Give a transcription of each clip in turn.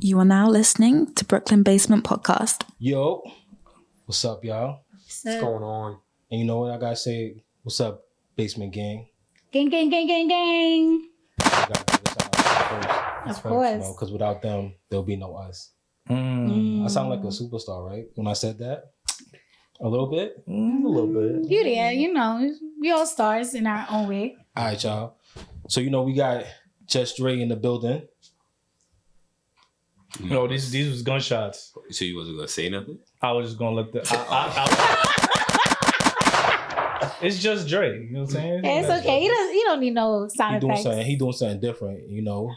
You are now listening to Brooklyn Basement Podcast. Yo, what's up, y'all? What's going on? And you know what I gotta say? What's up, Basement Gang? Gang, gang, gang, gang, gang. I gotta give a shout out first. Of course. Because without them, there'll be no us. I sound like a superstar, right? When I said that? A little bit? A little bit. You there, you know. We all stars in our own way. All right, y'all. So, you know, we got Just Dre in the building. No, these was gunshots. So you wasn't gonna say nothing? I was just gonna let the. It's just Dre. You know what I'm saying? It's okay. He don't need no sound effects. He doing something different, you know.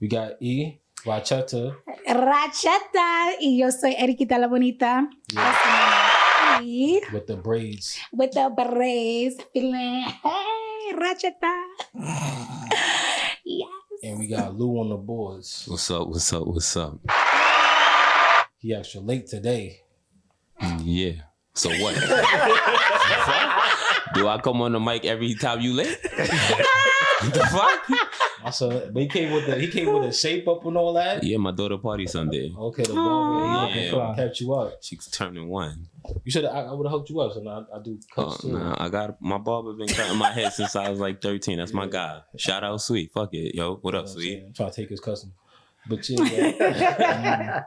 We got E, Racheta. Racheta. Y yo soy Eriquita la Bonita. Yeah. Y With the braids. with the berets. Feeling, hey, Racheta. Yes. And we got Lou on the boards. What's up? What's up? What's up? He extra late today. Yeah. So what? Do I come on the mic every time you late? The fuck? So he came with the shape up and all that. Yeah, my daughter party Sunday. Okay, the barber Yeah. kept you up. She's turning 1. You should I would have hooked you up. So now I do cuts too. Nah, I got my barber been cutting my head since I was like 13. That's my guy. Shout out Sweet. Fuck it, yo. What up, Sweet? I'm trying to take his custom. But yeah.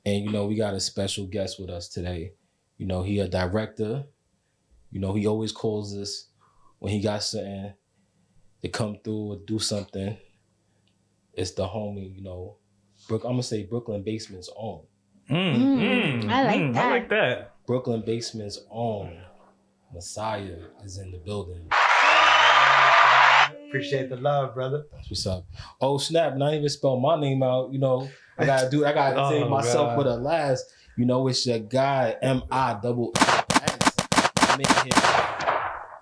And you know we got a special guest with us today. You know he a director. You know he always calls us when he got something to come through or do something. It's the homie, you know. I'm gonna say Brooklyn Basement's own. I like that. I like that. Brooklyn Basement's own Mosiah is in the building. Appreciate the love, brother. That's what's up. Oh snap! Not even spell my name out. You know, I gotta say myself God. with a last. You know, it's your guy M-I-double-S.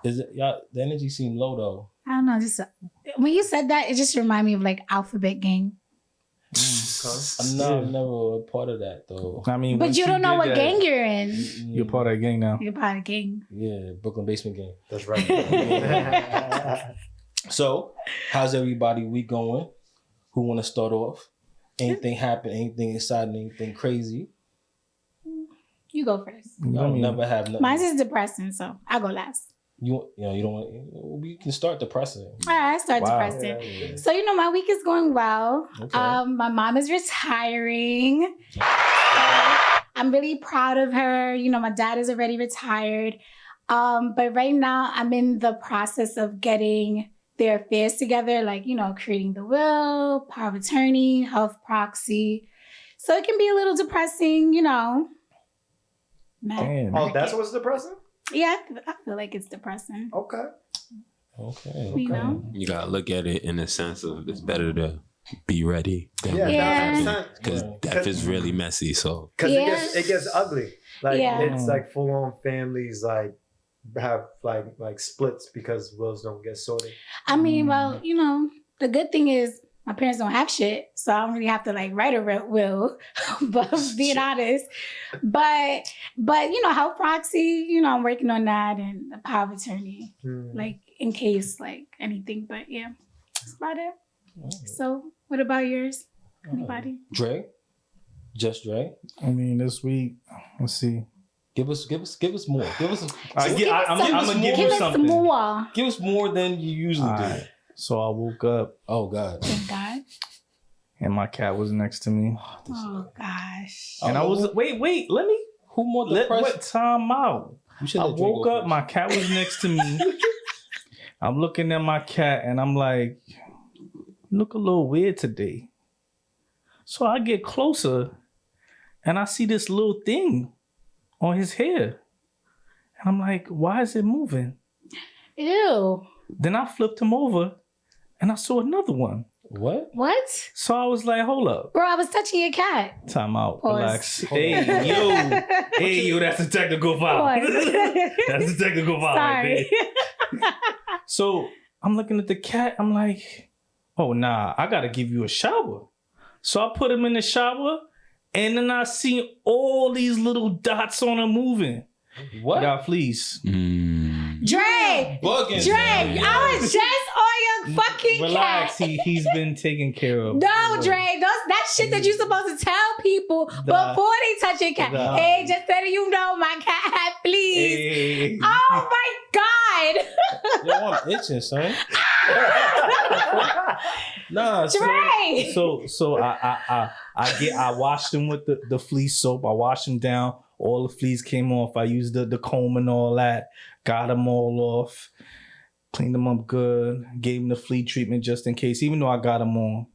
Is it y'all? The energy seemed low though. I don't know. Just when you said that, it just reminded me of like Alphabet Gang. I'm never a part of that though. I mean, But once you don't know did what that, gang you're in. You're part of that gang now. You're part of the gang. Yeah, Brooklyn Basement Gang. That's right. So, how's everybody week going? Who want to start off? Anything happen? Anything exciting? Anything crazy? You go first. Y'all never have nothing. Mine's is depressing, so I'll go last. You don't want. We can start depressing. All right, I start depressing. Yeah. So, you know, my week is going well. Okay. My mom is retiring. So I'm really proud of her. You know, my dad is already retired. But right now I'm in the process of getting their affairs together, like, you know, creating the will, power of attorney, health proxy. So it can be a little depressing, you know. Damn. Oh, that's what's depressing? Yeah, I feel like it's depressing. Okay. Okay. You know? You gotta look at it in the sense of it's better to be ready than Yeah, Yeah. that's because death is really messy. So because Yeah. it gets ugly. Like Yeah. it's like full on families like have like splits because wills don't get sorted. I mean, well, you know, the good thing is my parents don't have shit, so I don't really have to like write a will, but being honest. But you know, health proxy, you know, I'm working on that and the power of attorney, like in case like anything. But yeah, that's about it. So what about yours? Anybody? Dre, just Dre. I mean, this week, let's see. Give us more. Give us. I'm gonna give Give you us something. more. Give us more than you usually All do. right. So I woke up Oh God. Thank God. and my cat was next to me, Oh gosh. and I was wait. Let me. Who more Let depressed? what time out? You should I let Dre woke go up, first. my cat was next to me. I'm looking at my cat and I'm like, look a little weird today. So I get closer and I see this little thing on his hair. And I'm like, why is it moving? Ew. Then I flipped him over and I saw another one. What? What? So I was like, hold up. Bro, I was touching your cat. Time out. Pause. Relax. Hey, yo, that's a technical foul. That's a technical foul. Sorry. So I'm looking at the cat. I'm like, oh, nah, I got to give you a shower. So I put him in the shower and then I see all these little dots on him moving. What? I got fleas. Dre, Bugging, Dre, man. I was just on your fucking Relax. cat. He's been taken care of. No, Dre, that shit that you're supposed to tell people before they touch your cat. Nah. Hey, just letting you know my cat had fleas. Hey. Oh my God. Yo, I'm itching, son. Nah, Dre. So I washed him with the flea soap. I washed him down. All the fleas came off. I used the comb and all that. Got them all off. Cleaned them up good. Gave him the flea treatment just in case. Even though I got him on,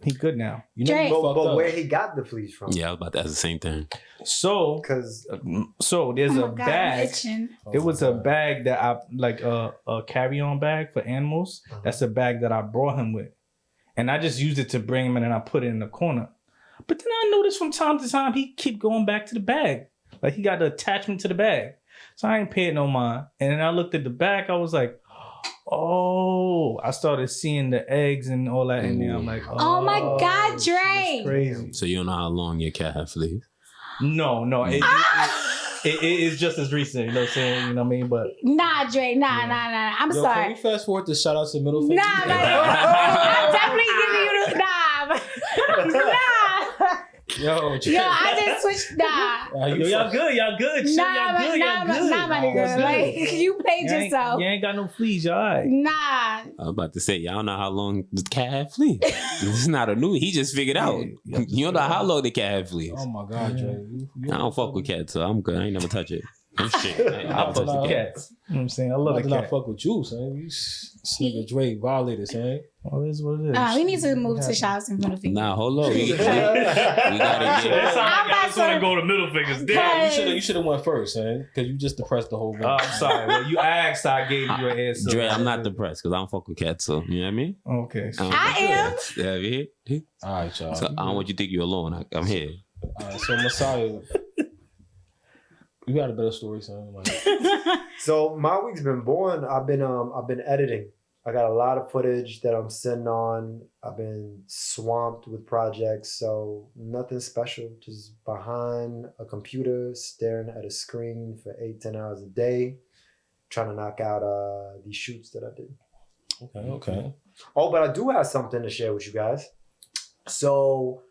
he good now. You know, Dre. you fucked But up. where he got the fleas from? Yeah, I was about to ask the same thing. So Because there's Oh a my God, I'm bag. itching. It was a bag that I like a carry-on bag for animals. That's a bag that I brought him with. And I just used it to bring him in and I put it in the corner. But then I noticed from time to time he keep going back to the bag. Like he got the attachment to the bag. So I ain't paying no mind. And then I looked at the back, I was like, oh, I started seeing the eggs and all that in there. I'm like, Oh my God, that's Dre. crazy. So you don't know how long your cat had fleas? No. It is just as recent, you know what I'm saying? You know what I mean? But Nah, Dre, nah. I'm Yo, sorry. Can we fast forward to shout outs to middle finger? Nah, I'm definitely giving you the nah. Yo, Dre. Yo, I just switched. Nah, You y'all good, chill, nah, my nigga. Like you played yourself. You ain't got no fleas, y'all all right. Nah. I was about to say, y'all know how long the cat had fleas. This is not a new. He just figured out. Yeah. You don't know how long the cat had fleas. Oh my God, Dre. I don't fuck with cats, so I'm good. I ain't never touch it. I'm straight. I ain't I never fuck touch the with cat. cats. You know what I'm saying? I I love did a not cat. fuck with you, son. You this nigga Dre violated, son. Oh, this is what it is. We need to move to shouts and middle fingers. Nah, hold on. We gotta get. That sound I'm like I about just want to to- go to middle fingers. Cause- Damn. You should have went first, son, because you just depressed the whole room. I'm sorry. Well, you asked, I gave you an answer. Dre, I'm not depressed because I don't fuck with cats, so you know what I mean? Okay. don't I fuck with am. cats. Yeah, you hear? All right, y'all. So I don't want you to think you're alone. I'm here. All right, so Mosiah, you got a better story, son. Like, So my week's been boring. I've been editing. I got a lot of footage that I'm sitting on. I've been swamped with projects, so nothing special. Just behind a computer, staring at a screen for 8-10 hours a day, trying to knock out these shoots that I did. okay. Oh, but I do have something to share with you guys. So,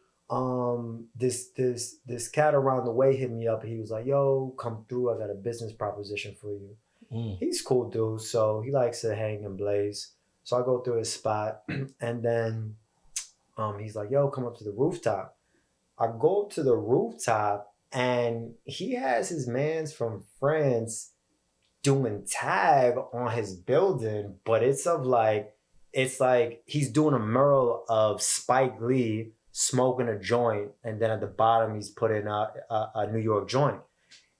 this cat around the way hit me up. He was like, "Yo, come through. I got a business proposition for you." He's a cool dude, so he likes to hang and blaze. So I go through his spot, and then he's like, "Yo, come up to the rooftop." I go up to the rooftop, and he has his mans from France doing tag on his building, but it's like he's doing a mural of Spike Lee smoking a joint, and then at the bottom he's putting a New York joint.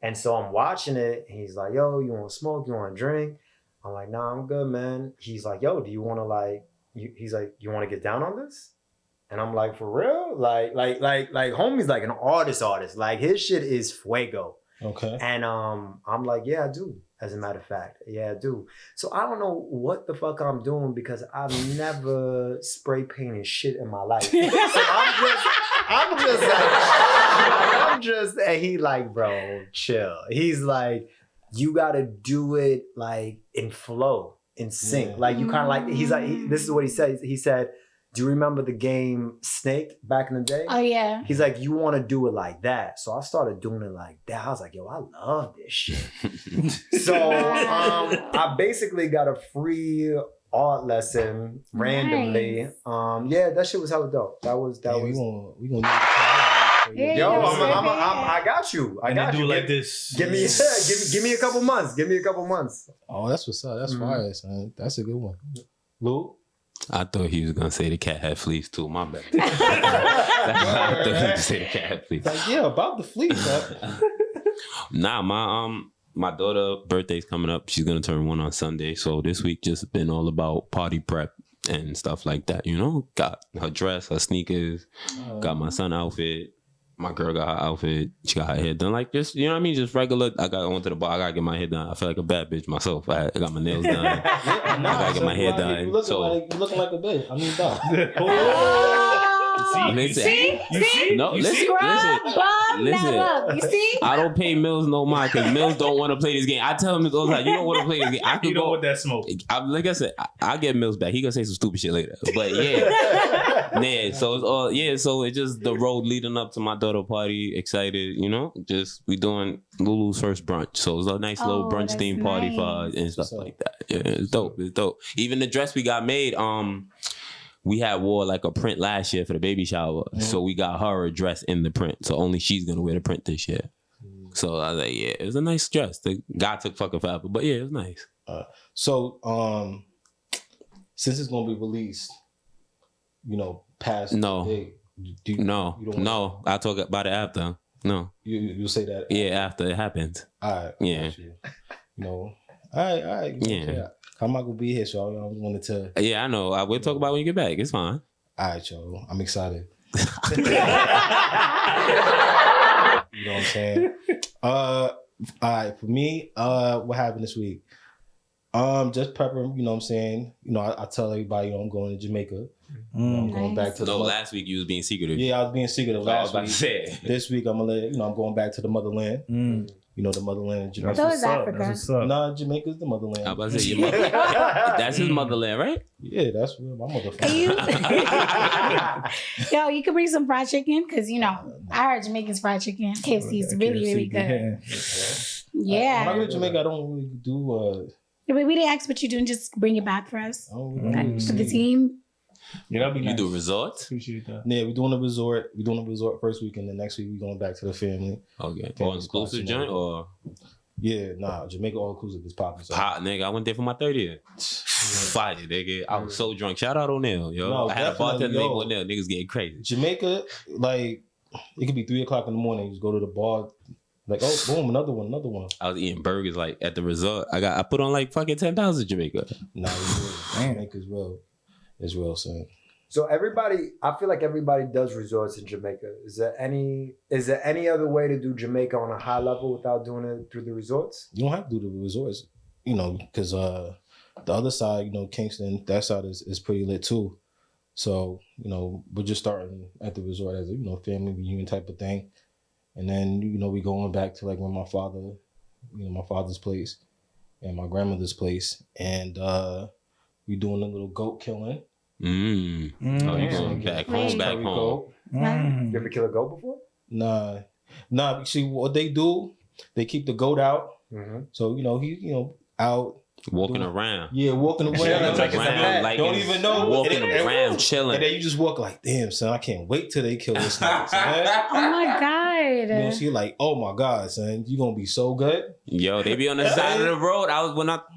And so I'm watching it, and he's like, "Yo, you want to smoke? You want to drink?" I'm like, "Nah, I'm good, man." He's like, "Yo, do you want to he's like, "You want to get down on this?" And I'm like, "For real?" Like homie's like an artist. Like his shit is fuego. Okay. And I'm like, "Yeah, I do. As a matter of fact, yeah, I do." So I don't know what the fuck I'm doing because I've never spray painted shit in my life. So and he like, "Bro, chill." He's like, "You gotta do it like in flow, in sync." Yeah. Like you kind of like, he's like, this is what he said. He said, "Do you remember the game Snake back in the day?" Oh yeah. He's like, "You want to do it like that." So I started doing it like that. I was like, "Yo, I love this shit." So I basically got a free art lesson randomly. Nice. Yeah, that shit was hella dope. That was We gonna Yeah, Yo, yeah. I got you. I And got then you. do like this. Give me a couple months. Give me a couple months. Oh, that's what's up. That's fire, son. That's a good one. Lou? I thought he was gonna say the cat had fleas too. My bad. That's why I thought he was gonna say the cat had fleas. Like, yeah, about the fleas, huh? Nah, my daughter birthday's coming up. She's gonna turn 1 on Sunday. So this week just been all about party prep and stuff like that. You know, got her dress, her sneakers, got my son outfit. My girl got her outfit. She got her hair done. Like, just, you know what I mean? Just regular. I got onto the bar. I got to get my hair done. I feel like a bad bitch myself. I got my nails done. I got to get my hair done. You looking like a bitch. I mean, dog. Oh, Listen. see? No, listen. Scrub, bum, Listen. now look. You see? I don't pay Mills no mind because Mills don't want to play this game. I tell him all the time, you don't want to play this game. I You could don't go. want that smoke. Like I said, I'll get Mills back. He gonna say some stupid shit later. But yeah. So it's all so it's just the road leading up to my daughter party. Excited, just we doing Lulu's first brunch. So it's a nice little brunch that's themed party for nice. us and stuff like that. Yeah, it's dope. It's dope. Even the dress we got made, we had wore like a print last year for the baby shower. So we got her a dress in the print. So only she's gonna wear the print this year. So I was like, yeah, it was a nice dress. The guy took fucking forever, but yeah, it was nice. So since it's gonna be released, past No. the date, No, I'll talk about it after. No. You'll say that? Yeah, after it happens. All right. Yeah. All right. Yeah. I'm not gonna be here, so I wanted to. Yeah, I know. We'll talk about it when you get back. It's fine. All right, yo. I'm excited. You know what I'm saying? All right, for me, what happened this week? Just prepping, you know what I'm saying? I tell everybody, I'm going to Jamaica. I'm going back to No, last week you was being secretive. Yeah, I was being secretive I was last about week. to say. This week, I'm going back to the motherland. The motherland of Jamaica. So is Africa. That's what's up. Nah, Jamaica's the motherland. I was about to say your mother. That's his motherland, right? Yeah, that's where my motherfucker. Yo, you can bring some fried chicken because I heard Jamaican's fried chicken. KFC is really, really good. Yeah. When I go to Jamaica, I don't really do. We didn't ask what you doing. Just bring it back for us. I don't really For the team. Yeah, that'd be You nice. do resorts? Appreciate that. Yeah, we're doing a resort. We're doing a resort first week, and the next week we're going back to the family. Okay. Family All exclusive spots, joint or Yeah, nah, Jamaica all inclusive is popping. So. hot, nigga? I went there for my 30th. Fire, nigga. I was so drunk. Shout out O'Neal, yo. No, I had a definitely, bartender named yo. O'Neal. Niggas getting crazy. Jamaica, like, it could be 3:00 in the morning. You just go to the bar, like, oh, boom, another one. I was eating burgers like at the resort. I put on like fucking 10,000 Jamaica. Nah, it's real. Jamaica's real. It's real, son. So I feel like everybody does resorts in Jamaica. Is there any other way to do Jamaica on a high level without doing it through the resorts? You don't have to do the resorts, because the other side, Kingston, that side is pretty lit too. So, we're just starting at the resort as a, family reunion type of thing. And then, we going back to like when my father's place and my grandmother's place. And we doing a little goat killing. Oh, you going back home. You ever kill a goat before? Nah. See what they do? They keep the goat out. Mm-hmm. So he out Walking around. Yeah, walking around. Like it's a pet. Like don't even know. Walking around, chilling. And then you just walk like, damn, son, I can't wait till they kill this nigga, son. Oh my God. So you're like, oh my God, son, you gonna be so good. Yo, they be on the side of the road.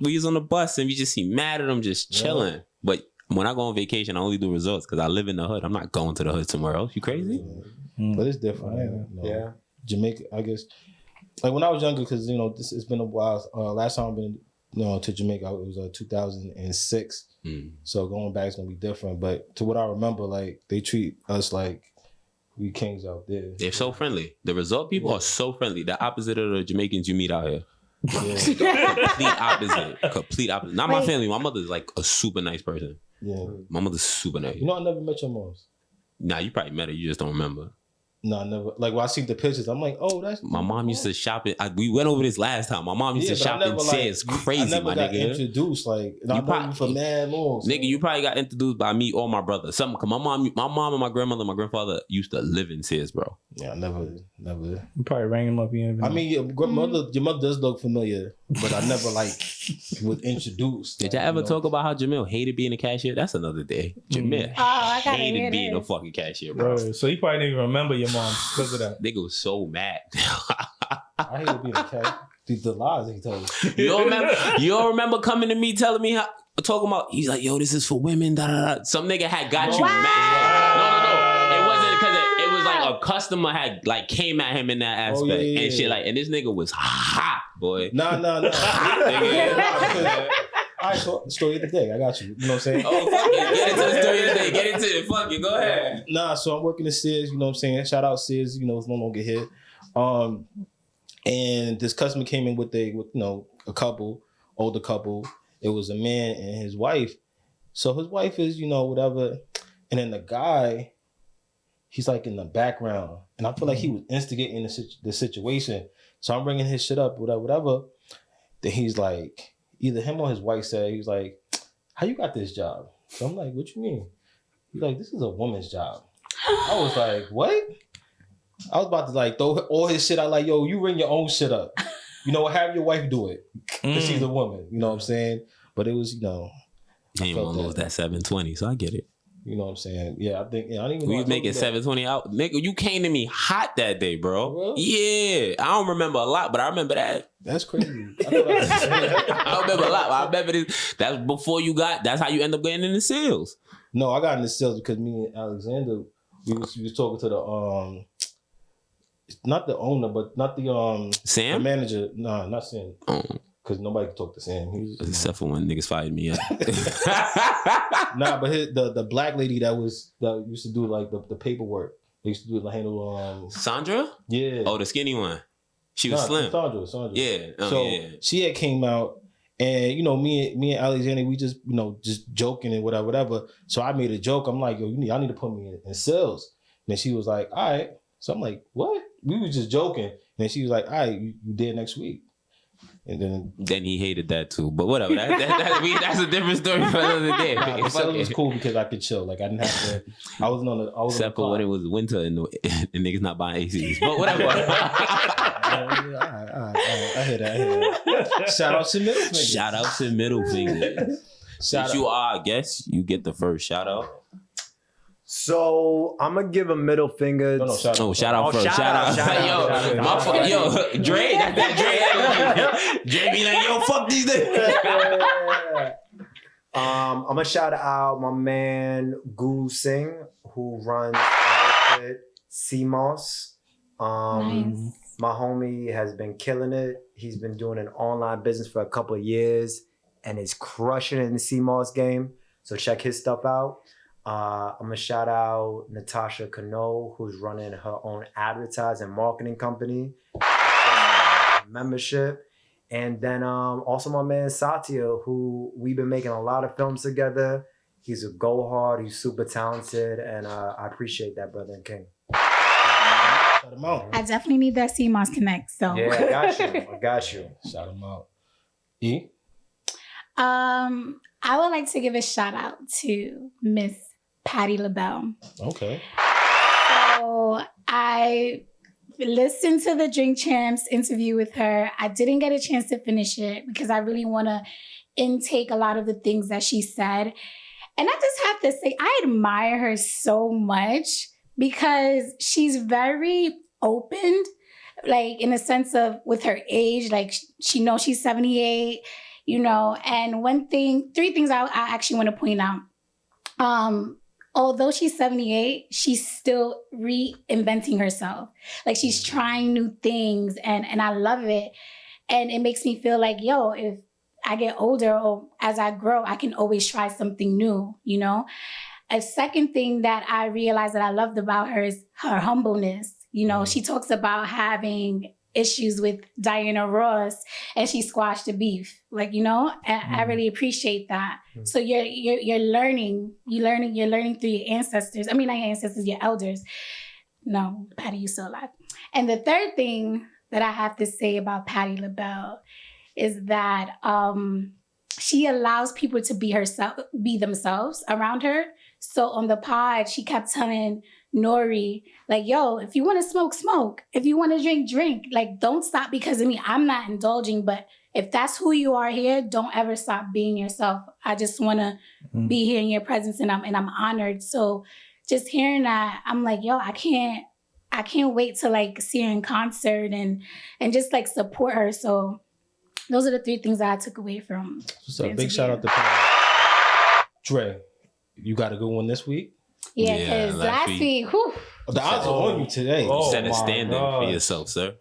We was on the bus and we just see mad at them just chilling. Yeah. But when I go on vacation, I only do resorts because I live in the hood. I'm not going to the hood somewhere else. You crazy? But it's different. Yeah. Jamaica, I guess. Like when I was younger, because it's been a while. Last time I've been to Jamaica, it was 2006. So going back is gonna be different. But to what I remember, like they treat us like we kings out there. They're so friendly. The resort people are so friendly. The opposite of the Jamaicans you meet out here. Yeah. Complete opposite. Not my family. My mother's like a super nice person. Yeah. My mother's super nice. I never met your mom. Nah, you probably met her. You just don't remember. No, never. Like when I see the pictures, I'm like, oh, that's my mom used to shop it. We went over this last time. My mom used to shop in Sears. Crazy, I never my got nigga. Introduced like you probably for mad long. Nigga, you probably got introduced by me or my brother. Something. Cause my mom and my grandmother, my grandfather used to live in Sears, bro. Yeah, I never. You probably rang him up. I mean, your mother does look familiar, but I never was introduced. Did y'all ever talk about how Jamil hated being a cashier? That's another day. Jamil I hated being a fucking cashier, bro. So you probably didn't even remember your mom because of that. Nigga was so mad. I hated being a cashier. The lies he told me. You don't remember coming to me telling me talking about? He's like, yo, this is for women. Da, da, da. Some nigga had got you mad. No. It wasn't because it was like a customer had like came at him in that aspect and shit like, and this nigga was hot, boy. Nah. Hot, nigga. All right, so story of the day. I got you. You know what I'm saying? Oh, fuck it. Get into the story of the day. Get into it. Fuck it. Go ahead. Nah, so I'm working at Sears. You know what I'm saying? Shout out Sears. It's no longer here. And this customer came in with a couple, older couple. It was a man and his wife. So his wife is, whatever. And then the guy he's like in the background. And I feel like he was instigating the situation. So I'm bringing his shit up, whatever. Then he's like, either him or his wife said, he was like, how you got this job? So I'm like, what you mean? He's like, this is a woman's job. I was like, what? I was about to like throw all his shit out like, yo, you ring your own shit up. You know, have your wife do it. Because she's a woman. You know what I'm saying? But it was, you know. He ain't want to lose that 720, so I get it. You know what I'm saying? Yeah, I think, I don't even know. We was making 720 out. Nigga, you came to me hot that day, bro. Really? Yeah. I don't remember a lot, but I remember that. That's crazy. I don't remember a lot, but I remember this. That's before you got, that's how you end up getting into sales. No, I got into sales because me and Alexander, we was talking to the, not the owner, but not the, Sam? the manager. Nah, not Sam. Oh. Because nobody could talk to Sam. He was, Except for when niggas fired me up. Nah, but the black lady that used to do like the paperwork. They used to do the handle. Sandra? Yeah. Oh, the skinny one. She was slim. Sandra. Yeah. Oh, so yeah. she had came out, and you know, me and Alexander, we just just joking and whatever. So I made a joke. I'm like, yo, y'all need to put me in sales. And then she was like, all right. So I'm like, what? We was just joking. And then she was like, all right, you there next week. And then he hated that too, but whatever. That's a different story for another day. Nah, the sales was cool because I could chill. Like I didn't have to. I was except for when it was winter and niggas not buying ACs. But whatever. All right. I hear that. Shout out to middle fingers. Shout out to middle fingers. Since you are a guest, you get the first shout out. So I'm gonna give a middle finger. No, shout out. Shout out first. Shout out. Yo, Dre, that's that Dre. Dre be like, yo, fuck these niggas. I'm gonna shout out my man Goo Singh, who runs outfit CMOS. Nice. My homie has been killing it. He's been doing an online business for a couple of years and is crushing it in the CMOS game. So check his stuff out. I'm gonna shout out Natasha Cano, who's running her own advertising marketing company, membership, and then also my man Satya, who we've been making a lot of films together. He's a go hard, he's super talented, and I appreciate that, brother and king. Shout him out. I definitely need that CMOS Connect. So Yeah, I got you. Shout him out. E? I would like to give a shout out to Miss Patti LaBelle. Okay. So I listened to the Drink Champs interview with her. I didn't get a chance to finish it because I really want to intake a lot of the things that she said. And I just have to say, I admire her so much because she's very open, like in a sense of with her age, like she knows she's 78, and three things I actually want to point out. Although she's 78, she's still reinventing herself. Like she's trying new things and I love it. And it makes me feel like, yo, if I get older or as I grow, I can always try something new, A second thing that I realized that I loved about her is her humbleness. She talks about having issues with Diana Ross and she squashed the beef. I really appreciate that. So you're learning through your ancestors. I mean, not your ancestors, your elders. No, Patti, you still alive. And the third thing that I have to say about Patti LaBelle is that she allows people to be themselves around her. So on the pod, she kept telling Nori, like, yo, if you want to smoke, smoke. If you want to drink, drink. Like, don't stop because of me. I'm not indulging, but if that's who you are here, don't ever stop being yourself. I just want to be here in your presence and I'm honored. So just hearing that, I'm like, yo, I can't wait to like see her in concert and just like support her. So those are the three things that I took away from. So big shout out to Patti. Dre, you got a good one this week? Yeah, because last week, whew. The odds are on you today. You set a standard for yourself, sir.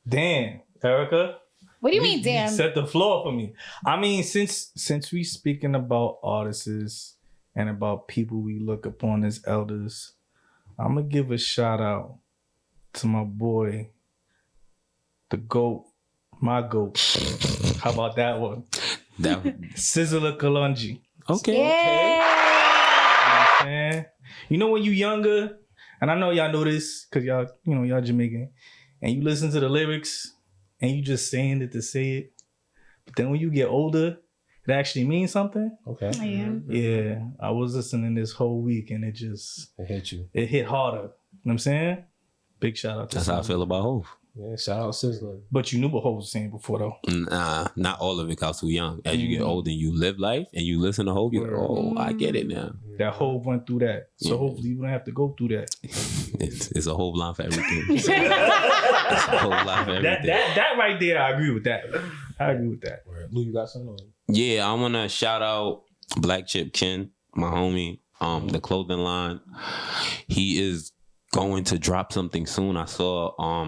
Damn, Erica. What do you mean, damn? You set the floor for me. I mean, since we speaking about artists and about people we look upon as elders, I'm gonna give a shout out to my boy, the GOAT, my GOAT. How about that one? Sizzler Kalonji. Okay. Yeah. You know when you younger And I know y'all know this because y'all Jamaican, and you listen to the lyrics and you just saying it to say it. But then when you get older, it actually means something. Okay. Yeah, I was listening this whole week and it hit you. It hit harder. You know what I'm saying? Big shout out to That's how I feel about Hov. Yeah, shout out Sizzler. But you knew what Hov was saying before though. Nah, not all of it. I was too young. As you get older and you live life and you listen to Hov, you're like, oh, I get it now. That Hov went through that. So hopefully you don't have to go through that. It's a whole line for everything. It's a whole line for everything. That right there, I agree with that. I agree with that. Lou, you got something on? Yeah, I want to shout out Black Chip Ken, my homie, the clothing line. He is going to drop something soon. I saw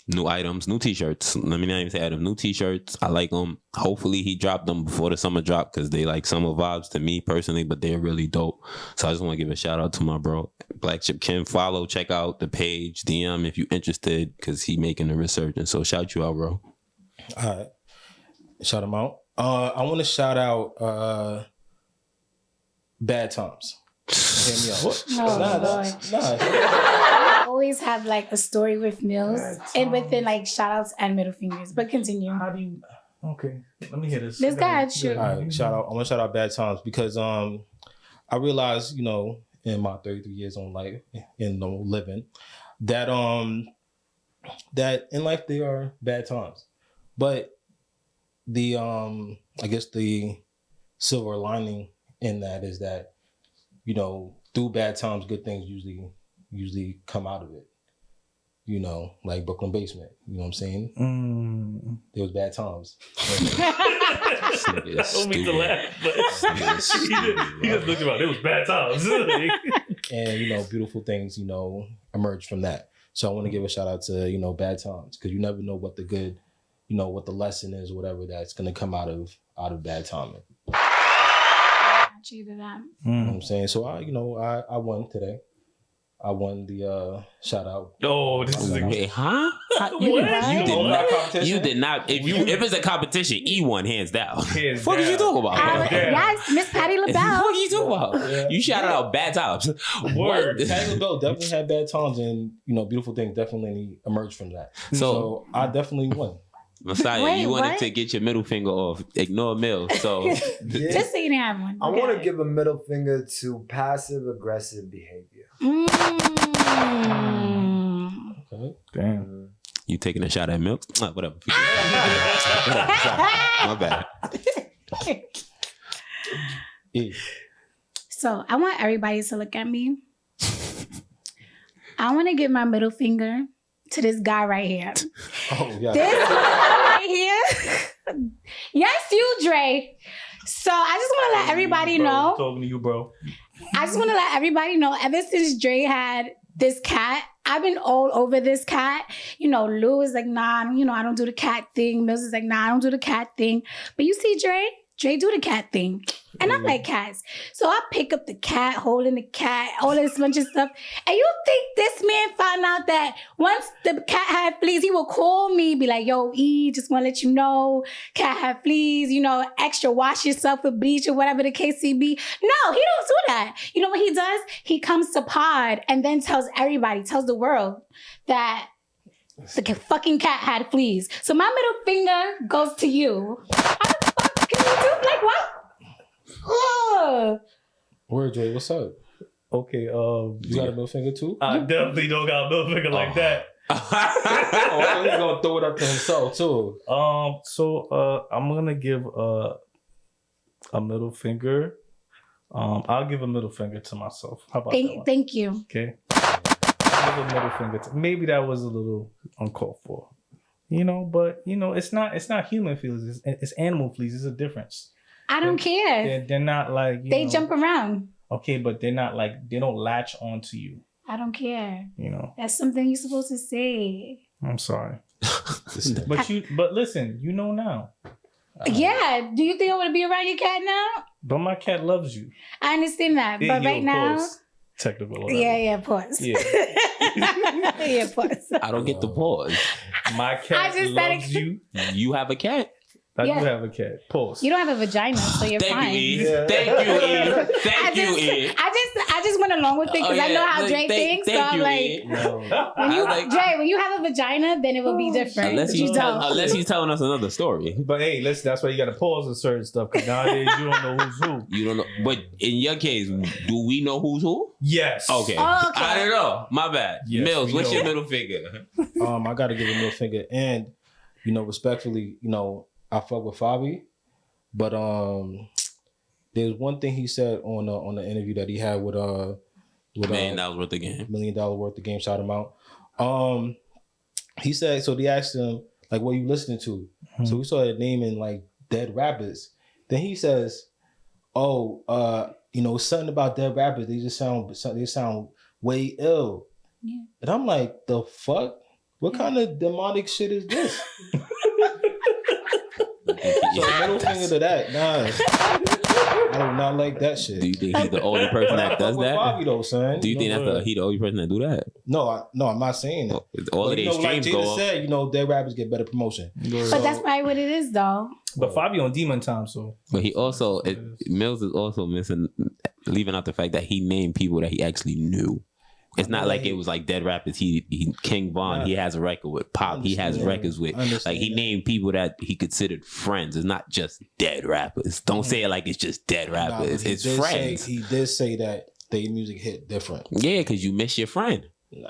new items, new t-shirts. Let me not even say items, new t-shirts. I like them. Hopefully he dropped them before the summer drop because they like summer vibes to me personally, but they're really dope. So I just want to give a shout out to my bro, Black Chip Ken. Follow, check out the page, DM if you're interested because he making a resurgence. So shout you out, bro. All right. Shout him out. I want to shout out Bad Times. Hear me out. What? I always have like a story with Mills and within like shout outs and middle fingers. But continue. How do you Okay. Let me hear this. This guy had shoot. All right, shout out. I want to shout out Bad Times because I realized, in my 33 years on life in living, that that in life there are bad times. But the I guess the silver lining in that is that, through bad times, good things usually come out of it. Like Brooklyn Basement. You know what I'm saying? There was bad times. I don't mean to laugh, but he just looked about it. It was bad times. And beautiful things emerge from that. So I want to give a shout out to Bad Times, because you never know what the good, what the lesson is, whatever that's going to come out of bad timing. You to that. You know what I'm saying? So I won today. I won the shout out. Oh, this is Wait, huh? You did not. If it's a competition, E won hands down. What did you talk about? Yes, Miss Patty LaBelle. What are you talking about? Yeah. You shouted out Bad Times. Word. Patty LaBelle definitely had bad times, and beautiful things definitely emerged from that. So I definitely won. Mosiah, you wanted to get your middle finger off. Ignore Mills. So just so you didn't have one. I want to give a middle finger to passive aggressive behavior. Okay. Damn. You taking a shot at Milk? Whatever. My bad. So I want everybody to look at me. I want to give my middle finger to this guy right here. Oh, yeah. This right here. Yes, you, Dre. So I just want to let everybody know. Talking to you, bro. I just want to let everybody know, ever since Dre had this cat, I've been all over this cat. Lou is like, nah, I don't do the cat thing. Mills is like, nah, I don't do the cat thing. But you see, Dre do the cat thing. And I like cats. So I pick up the cat, holding the cat, all this bunch of stuff. And you think this man found out that once the cat had fleas, he will call me, be like, yo, E, just want to let you know, cat had fleas, extra wash yourself with bleach or whatever the case may be. No, he don't do that. You know what he does? He comes to pod and then tells the world that the fucking cat had fleas. So my middle finger goes to you. How the fuck can you do? Like, what? Word, Dre, what's up? Okay, you got a middle finger too? I definitely don't got a middle finger like that. He's gonna throw it up to himself too. So I'm gonna give a middle finger. I'll give a middle finger to myself. How about that one? Thank you. Okay. I'll give a middle finger maybe that was a little uncalled for. But it's not human fleas, it's animal fleas. There's a difference. I don't care. They're not like they jump around. Okay, but they're not like they don't latch onto you. I don't care. That's something you're supposed to say. I'm sorry. But listen, now. Yeah. Do you think I want to be around your cat now? But my cat loves you. I understand that. But right now. Technical. Yeah, pause. Yeah. Yeah, pause. I don't get the pause. My cat loves you. You have a cat? I do have a cat. Pause. You don't have a vagina, so you're fine. Thank you, E. Thank you, E. I I just went along with it because I know how Dre thinks. So I'm like, when you have a vagina, then it will be different. Unless he's telling us another story. But hey, listen, that's why you got to pause on certain stuff because nowadays you don't know who's who. You don't know. But in your case, do we know who's who? Yes. Okay. I don't know. My bad. Yes, Mills, what's your middle finger? I got to give a middle finger. And, respectfully, I fuck with Fabi. But there's one thing he said on the interview that he had with $1 million worth of game. $1 million worth of game, shout him out. He said, so they asked him, like, what are you listening to? Mm-hmm. So we started naming like dead rappers. Then he says, something about dead rappers, they sound way ill. Yeah. And I'm like, the fuck? What kind of demonic shit is this? So middle finger to that. Nah. I do not like that shit. Do you think he's the only person that does that? Bobby, though, son. Do you think he's the only person that do that? No, I'm not saying that. All of these streams like go up. said, dead rappers get better promotion. But that's probably what it is, though. But Fabio on Demon Time, so. But he also, Mills is also leaving out the fact that he named people that he actually knew. It's not like it was like dead rappers. He King Von, he has a record with Pop. He has records with like he named people that he considered friends. It's not just dead rappers. Don't say it like it's just dead rappers. It's friends. He did say that their music hit different. Yeah, because you miss your friend. Nah.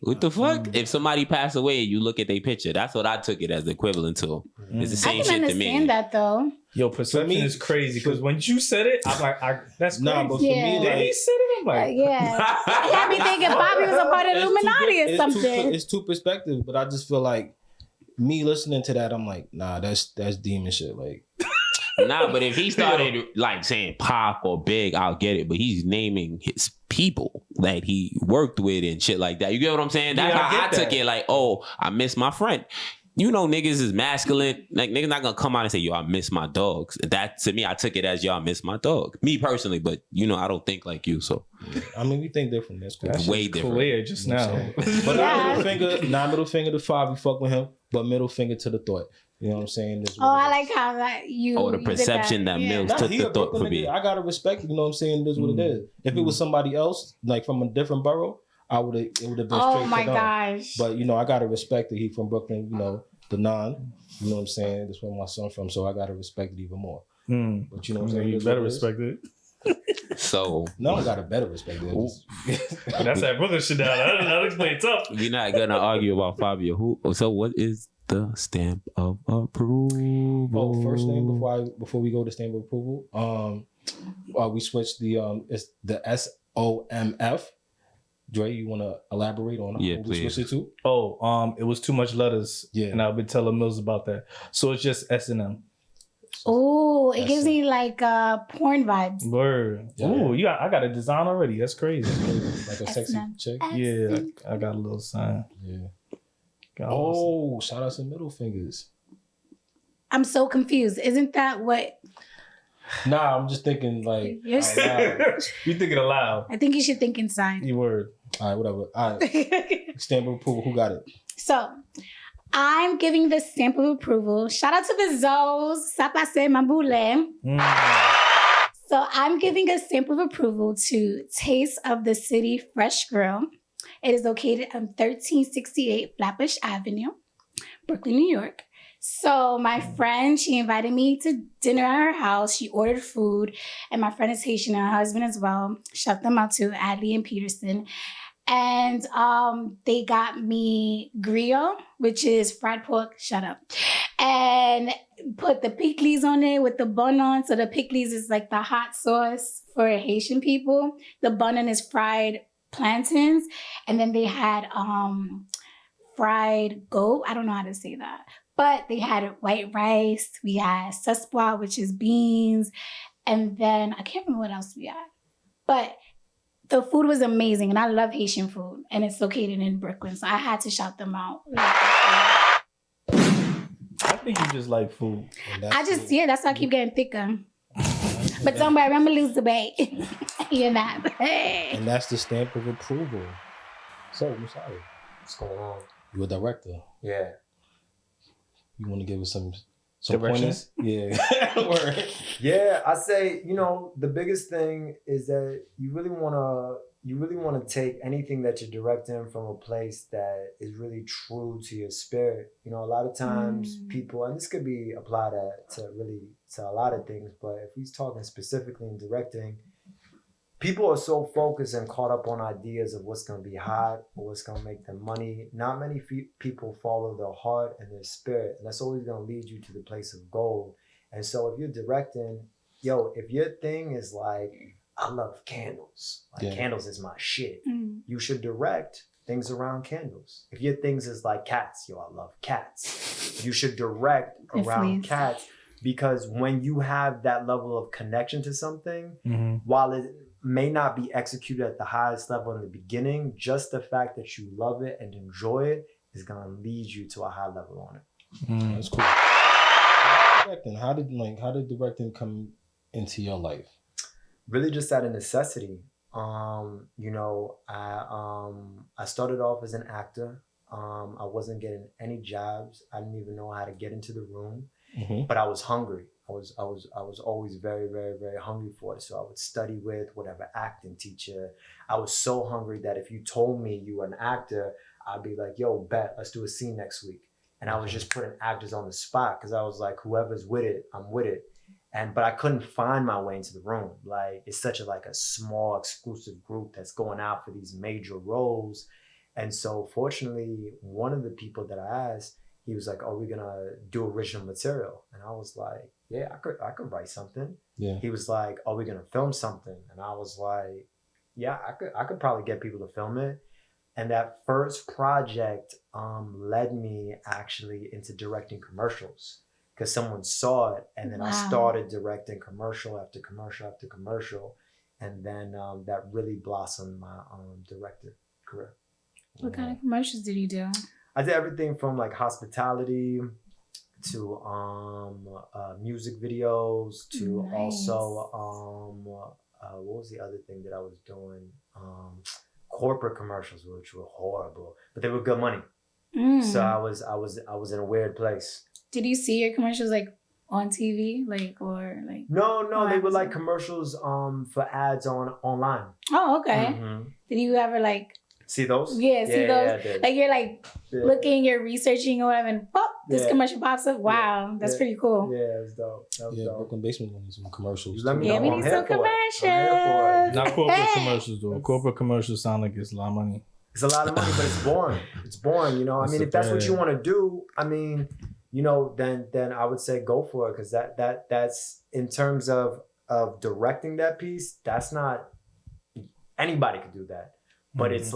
What the fuck? If somebody passed away and you look at their picture, that's what I took it as the equivalent to. It's the same shit to me. I can understand that though. Yo, perception is crazy because when you said it, I'm like, that's crazy. Nah, but for me, then he said it, I'm like, yeah. He had me thinking Bobby was a part of Illuminati or something. It's two perspectives, but I just feel like me listening to that, I'm like, nah, that's demon shit. Like, nah, but if he started like saying Pop or Big, I'll get it. But he's naming his people that he worked with and shit like that. You get what I'm saying? That's how I took it. Like, I miss my friend. Niggas is masculine. Like, niggas not gonna come out and say, yo, I miss my dogs. That, to me, I took it as, yo, I miss my dog. Me personally, but, I don't think like you, so. Yeah. I mean, we think different. That's cool. That's way different. Clear just now. But not middle finger to Five, you fuck with him, but middle finger to the thought. You know what I'm saying? I like how that you... the perception that Mills took the thought for me. I gotta respect, you know what I'm saying? This is what it is. If it was somebody else, like from a different borough, it would have been straight. Oh my gosh. But, I gotta respect that he from Brooklyn, the non, you know what I'm saying? That's where my son's from, so I gotta respect it even more. But you know what I'm saying? You better respect it. So no, I gotta better respect it. That's that brother shit down. That'll explain tough. We're not gonna argue about Fabio. So what is the stamp of approval? First thing before we go to stamp of approval, we switched it's the SOMF. Dre, you want to elaborate on what we switched it to? It was too much letters. Yeah. And I've been telling Mills about that. So it's just S&M. Oh, it gives me like porn vibes. Word. Yeah. Ooh, I got a design already. That's crazy. Like a sexy chick? Yeah, I got a little sign. Yeah. Shout out to middle fingers. I'm so confused. Isn't that what... Nah, I'm just thinking like... You're thinking aloud. I think you should think inside. You word. All right, whatever. All right. Stamp of approval. Who got it? So, I'm giving the stamp of approval. Shout out to the Zoes. Ça passe, Mamboule. So, I'm giving a stamp of approval to Taste of the City Fresh Grill. It is located on 1368 Flatbush Avenue, Brooklyn, New York. So my friend, she invited me to dinner at her house. She ordered food. And my friend is Haitian and her husband as well. Shout them out to Adley and Peterson. And they got me griot, which is fried pork. Shut up. And put the pickles on it with the bun on. So the pickles is like the hot sauce for Haitian people. The bun on is fried plantains. And then they had fried goat. I don't know how to say that. But they had white rice. We had sespois, which is beans. And then I can't remember what else we had. But the food was amazing. And I love Haitian food. And it's located in Brooklyn. So I had to shout them out. I think you just like food. That's why I keep getting thicker. But don't worry, I'm going to lose the weight. You're not. And that's the stamp of approval. So, Mosiah, what's going on? You're a director. Yeah. You want to give us some some pointers. Yeah. Word. Yeah, I say, the biggest thing is that you really want to take anything that you're directing from a place that is really true to your spirit. A lot of times people, and this could be applied to a lot of things, but if he's talking specifically in directing, people are so focused and caught up on ideas of what's going to be hot or what's going to make them money. Not many people follow their heart and their spirit, and that's always going to lead you to the place of gold. And so if you're directing, if your thing is like, I love candles, candles is my shit, you should direct things around candles. If your things is like cats, I love cats, you should direct around cats, because when you have that level of connection to something, while it may not be executed at the highest level in the beginning, just the fact that you love it and enjoy it is going to lead you to a high level on it. That's cool. How did directing come into your life? Really just out of necessity. I started off as an actor. I wasn't getting any jobs. I didn't even know how to get into the room, but I was hungry. I was always very, very, very hungry for it. So I would study with whatever acting teacher. I was so hungry that if you told me you were an actor, I'd be like, yo, bet, let's do a scene next week. And I was just putting actors on the spot because I was like, whoever's with it, I'm with it. But I couldn't find my way into the room. Like, it's such a small exclusive group that's going out for these major roles. And so fortunately, one of the people that I asked, he was like, "Are we gonna do original material?" And I was like, "Yeah, I could write something." Yeah. He was like, "Are we gonna film something?" And I was like, "Yeah, I could probably get people to film it." And that first project led me actually into directing commercials, because someone saw it, and then I started directing commercial after commercial after commercial, and then that really blossomed my director career. What kind of commercials did you do? I did everything from hospitality to music videos to also what was the other thing that I was doing? Corporate commercials, which were horrible, but they were good money. So I was in a weird place. Did you see your commercials on TV, No, they were commercials for ads online. Oh, okay. Mm-hmm. Did you ever see those? Yeah, see those. Yeah, you're looking, you're researching or whatever, and pop, this commercial pops up. Wow, that's pretty cool. Yeah, it was dope. Dope. Brooklyn Basement needs some commercials. Let me know. We need some commercials. Not corporate commercials though. Corporate commercials sound like it's a lot of money. It's a lot of money, but it's boring. It's boring, if that's what you want to do, then I would say go for it, because that's in terms of directing that piece. That's not, anybody could do that. But it's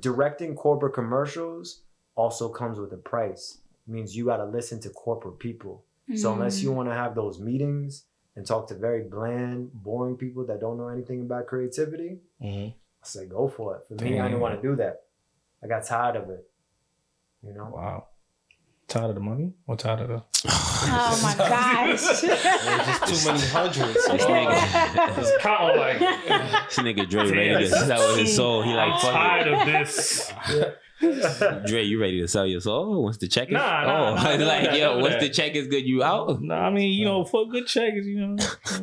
directing corporate commercials also comes with a price. It means you got to listen to corporate people. So unless you want to have those meetings and talk to very bland, boring people that don't know anything about creativity, I say go for it. For me, I didn't want to do that. I got tired of it. Wow. Tired of the money or tired of the... Oh my gosh. Just too many hundreds. This nigga Dre ready to sell his soul. He fuck tired of this. Dre, you ready to sell your soul? Once the check is... Nah, once the check is good, you out? Nah, for good check is,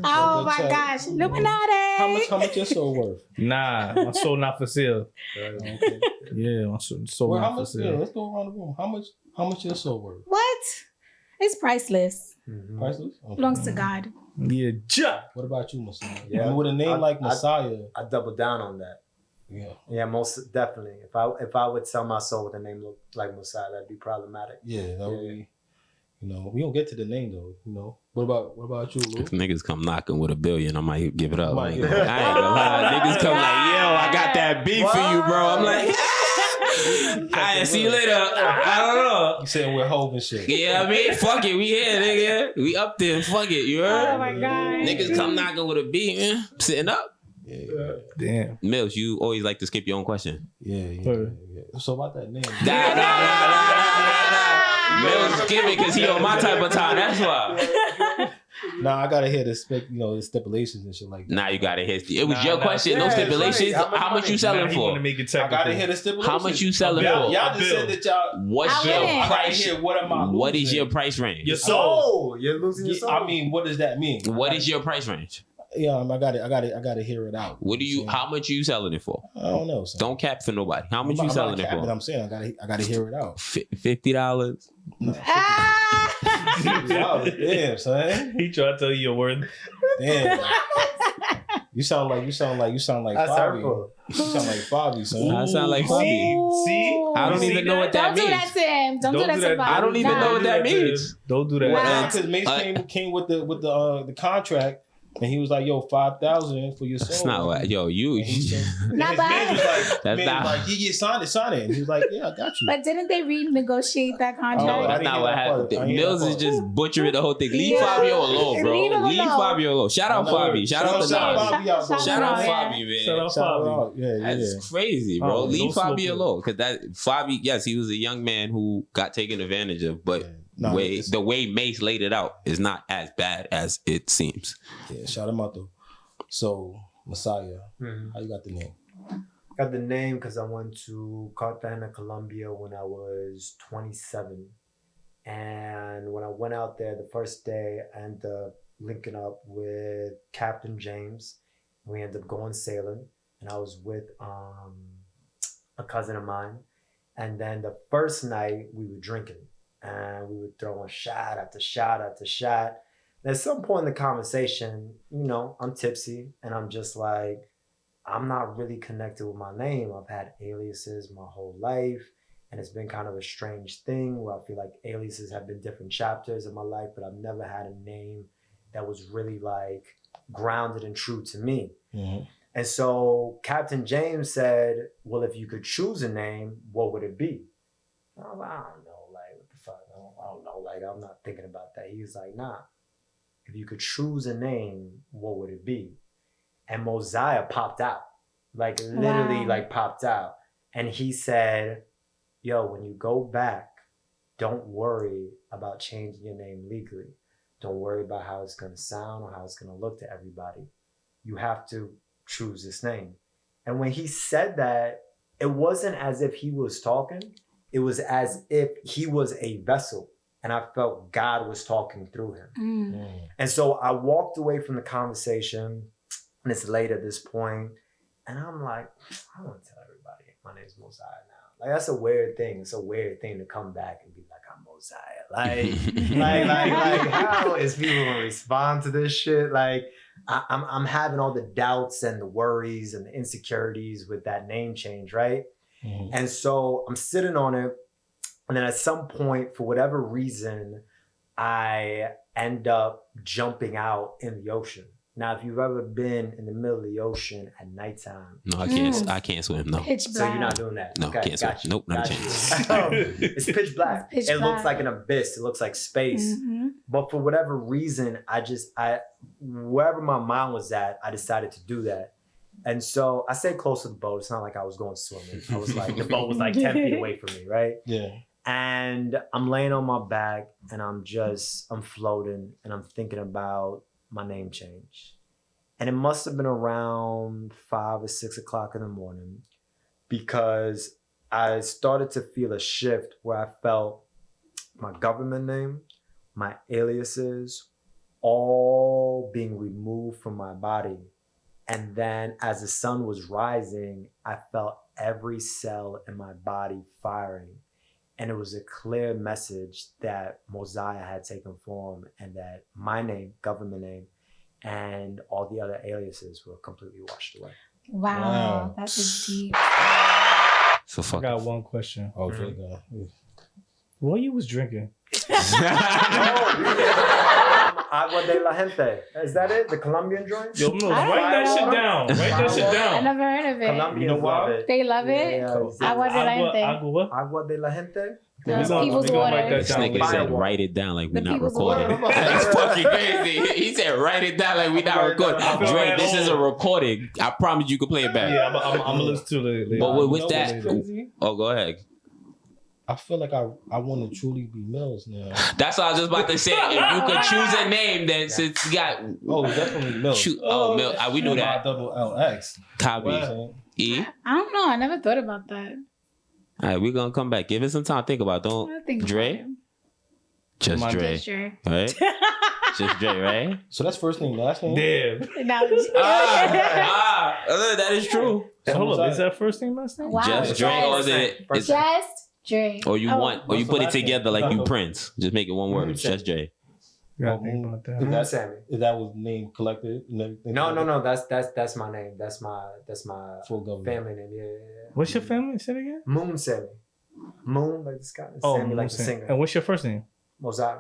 Oh my gosh. Illuminati. How much your soul worth? Nah, my soul not for sale. Okay. Yeah, my soul not for sale. Yeah, let's go around the room. How much your soul worth? What? It's priceless. Priceless? Okay. Belongs to God. Yeah, What about you, Mosiah? Yeah. With a name like Mosiah. I double down on that. Yeah. Yeah, most definitely. If I would sell my soul with a name like Mosiah, that'd be problematic. Yeah, that would be. We don't get to the name though. What about you, Lou? If niggas come knocking with $1 billion, I might give it up. I ain't gonna lie. Niggas come I got that beef for you, bro. I'm like, I see you later. I don't know. You saying we're Hov and shit? Yeah, fuck it. We here, nigga. We up there. Fuck it. You heard? Oh my god. Niggas come knocking with a beat, man. Sitting up. Yeah. Damn. Mills, you always like to skip your own question. Yeah. So about that name. Nah. Mills skip it because he on my type of time. That's why. Nah, I gotta hear the stipulations and shit like that. Now you gotta hit. It was your question. No stipulations. Right. How much you selling for? I gotta hear the stipulations. How much you selling for? Y'all just said that y'all. What's your price? Here, what am I losing? What is your price range? Your soul. You're losing your soul. I mean, what does that mean? What is your price range? Yeah, I gotta hear it out. What do you? How much you selling it for? I don't know. Son. Don't cap for nobody. How much you selling it for? But I'm saying I gotta hear it out. $50. Damn, son. He tried to tell you your worth. Damn. You sound like That's Fabi. hurtful. You sound like Fabi, son. I sound like Fabi. See? I don't even know what that Don't do means. that to him. Don't do that to Bob. I don't even know what that means. Don't do that. Wow. Because Mace came with the contract, and he was like, "Yo, 5,000 for your soul." That's not what. Yo, you. Not His man bad. was like, That's man not- was like, "Yeah, sign it." And he was like, "Yeah, I got you." But didn't they renegotiate that No, contract? I that's didn't not hear what that part. happened. I didn't hear Mills that is part. just butchering the whole thing. Leave Yeah. Fabio alone, bro. Leave him Leave alone. Fabio alone. Shout out I know. Fabi. Shout out to Shout Nas. out Fabi out there. Shout out Yeah. Fabi, man. Shout out Shout Fabi. out. Yeah. That's crazy, bro. Oh, Leave no Fabi smoking. alone, because that Fabi, yes, he was a young man who got taken advantage of, but Yeah. No, the way Mace laid it out is not as bad as it seems. Yeah, shout him out though. So Mosiah, Mhm. how you got the name? Got the name because I went to Cartagena, Colombia when I was 27. And when I went out there the first day, I ended up linking up with Captain James. We ended up going sailing. And I was with a cousin of mine. And then the first night we were drinking. And we were throwing shot after shot after shot. And at some point in the conversation, I'm tipsy. And I'm just like, I'm not really connected with my name. I've had aliases my whole life, and it's been kind of a strange thing where I feel like aliases have been different chapters of my life, but I've never had a name that was really like grounded and true to me. Mm-hmm. And so Captain James said, well, if you could choose a name, what would it be? And I was like, I don't know, like, what the fuck? I don't know, like, I'm not thinking about that. He was like, nah, if you could choose a name, what would it be? And Mosiah popped out, like literally like popped out. And he said, yo, when you go back, don't worry about changing your name legally. Don't worry about how it's going to sound or how it's going to look to everybody. You have to choose this name. And when he said that, it wasn't as if he was talking. It was as if he was a vessel. And I felt God was talking through him. Mm. And so I walked away from the conversation, and it's late at this point, and I'm like, I want to tell everybody my name's Mosiah now. Like, that's a weird thing. It's a weird thing to come back and be like, I'm Mosiah. Like how is people gonna respond to this shit? Like, I'm having all the doubts and the worries and the insecurities with that name change, right? Mm-hmm. And so I'm sitting on it, and then at some point, for whatever reason, I end up jumping out in the ocean. Now, if you've ever been in the middle of the ocean at nighttime, No, I can't. I can't swim. No, Pitch so black. you're not doing that. no, Okay, can't swim. got you, Nope, not got a you. chance. It's pitch black. It's pitch It looks black. like an abyss. It looks like space. Mhm. But for whatever reason, wherever my mind was at, I decided to do that. And so I stayed close to the boat. It's not like I was going swimming. I was like, the boat was like 10 feet away from me, right? Yeah. And I'm laying on my back and I'm floating and I'm thinking about my name change. And it must have been around 5 or 6 o'clock in the morning because I started to feel a shift where I felt my government name, my aliases, all being removed from my body. And then as the sun was rising, I felt every cell in my body firing. And it was a clear message that Mosiah had taken form and that my name, government name, and all the other aliases were completely washed away. Wow, that's deep. So I fuck. got one question. Okay. What you was drinking? Agua de la Gente. Is that it? The Colombian joint? Yo, Mills, I write that don't shit know. down. Write that shit I down. never heard of it. Colombians You know why? love it. They love it. Yeah. Agua de la gente. Agua. Agua de la Gente? The We gonna people's write water. that This down. nigga Fire said, water. write it down like we're The not people's recording. water. That's fucking crazy. He said, write it down like we not Write it recording. down. Dre, this is a recording. I promise you can play it back. Yeah, I'm gonna listen to it later. But what's You know that? what's crazy? Oh, go ahead. I feel like I want to truly be Mills now. That's what I was just about to say. If you could choose a name, then since you got Definitely Mills. Mills. We knew that. Double LX. Copy. E. I don't know. I never thought about that. All right, we're gonna come back. Give it some time to think about. I think Dre. Just Dre. Just Dre. Right? Just Dre, right? So that's first name, last name? Damn. Now, That is true. Hold up, is that first name, last name? wow. Just Dre, or is it? Just Dre. Or you What's put the it last name? together like you Prince. Just make it one word. Just Dre. Gotta think about that. That's Sammy. Is that was name collected and everything? No. That's my name. That's my Full government. family name. Yeah. What's your family? Say it again. Moon Sammy. Moon like the sky. Oh, Sammy like the Musa. singer. And what's your first name? Mosiah.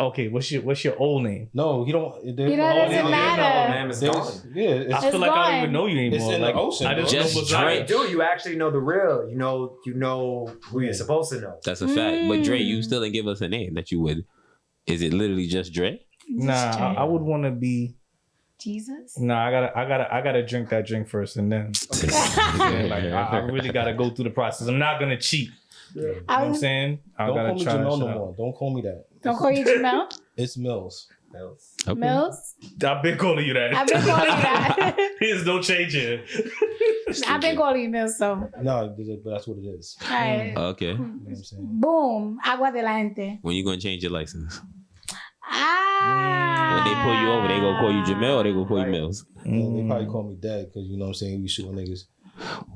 Okay, what's your old name? No, he don't. It doesn't matter. Name is gone. Yeah, I it's, feel like I don't even gone. know you anymore. It's in the like, ocean, I just bro. know Just Mosiah. Dre. You actually know the real. You know who you're supposed to know. That's a fact. But Dre, you still didn't give us a name that you would. Is it literally just Dre? Nah, I would want to be. Jesus. Nah, I gotta drink that drink first, and then like, I really gotta go through the process. I'm not gonna cheat. You know what I'm saying? I don't gotta call me try that Jamel shit no out. more. Don't call me that. Don't call you Jamel. It's Mills. Okay. Mills. I've been calling you that. I've been calling you that. There's no change here. I've been calling you Mills, so. No, but that's what it is. All right. Okay. You know what I'm saying? Boom. Agua de la gente. When you gonna change your license? Ah. When they pull you over, they gonna call you Jamel or they gonna call you Mills? Yeah, they probably call me dad because you know what I'm saying, we shooting niggas.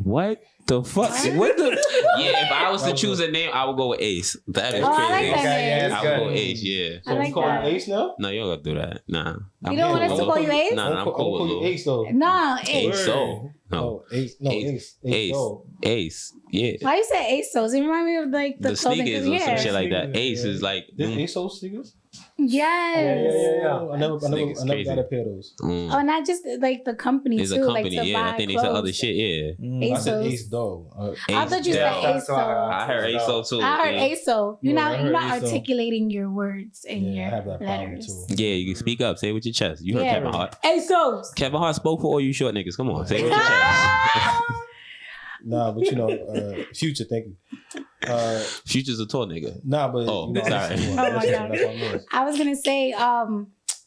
What the fuck? What the? Yeah, if I was to choose a name, I would go with Ace. That is Oh, I crazy. like that name. I would go with Ace. Yeah. I like you call that. me Ace now? No, you don't gotta do that. Nah. You don't want us to call you Ace? Nah, I'm I'll cool call with you Lou. Ace though. No, Ace. Ace. So no. Oh, Ace. No, Ace. Ace. Ace. Oh. Ace. Yeah. Why you say ASOS? It remind me of like the, The clothing. sneakers or some shit like that. Ace is like. This ASOS sneakers? Yes. Oh, I never Sneakers got crazy. a pair of those. Oh, not just like the company It's too. a company, like to yeah. buy I think they clothes. said other shit, yeah. I said ASOS. Ace dog. I thought you said That's why ASO. I heard ASO too. I heard yeah. ASO. You're Yeah, not I you're heard not ASO. articulating your words and Yeah, I your have that problem letters. too. Yeah, you can speak up. Say it with your chest. You heard Yeah. Kevin Hart. ASOS. Kevin Hart spoke for all you short niggas. Come on, say it with your chest. Nah, but you know, Future, thank you. Future's a tall nigga. Nah, but Oh, you know, sorry. that's Oh my what God. I know. I was gonna say, so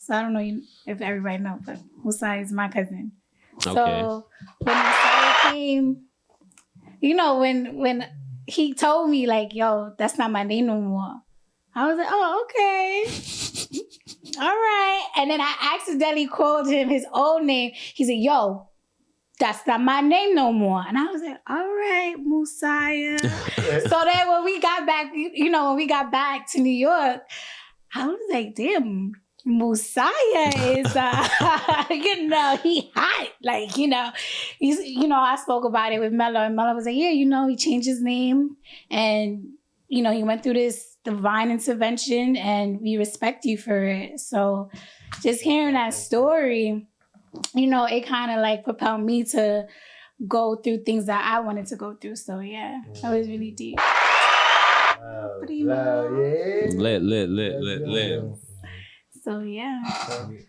I don't know if everybody knows, but Mosiah is my cousin. Okay. So when Mosiah came, you know, when he told me like, yo, that's not my name no more. I was like, oh, okay. All right. And then I accidentally called him his old name. He said, yo, that's not my name no more. And I was like, all right, Mosiah. So then when we got back, when we got back to New York, I was like, damn, Mosiah is, he hot. Like, he's, I spoke about it with Mello, and Mello was like, yeah, he changed his name, and, he went through this divine intervention, and we respect you for it. So just hearing that story, it kind of like propelled me to go through things that I wanted to go through. So yeah, that was really deep. Lit. So yeah,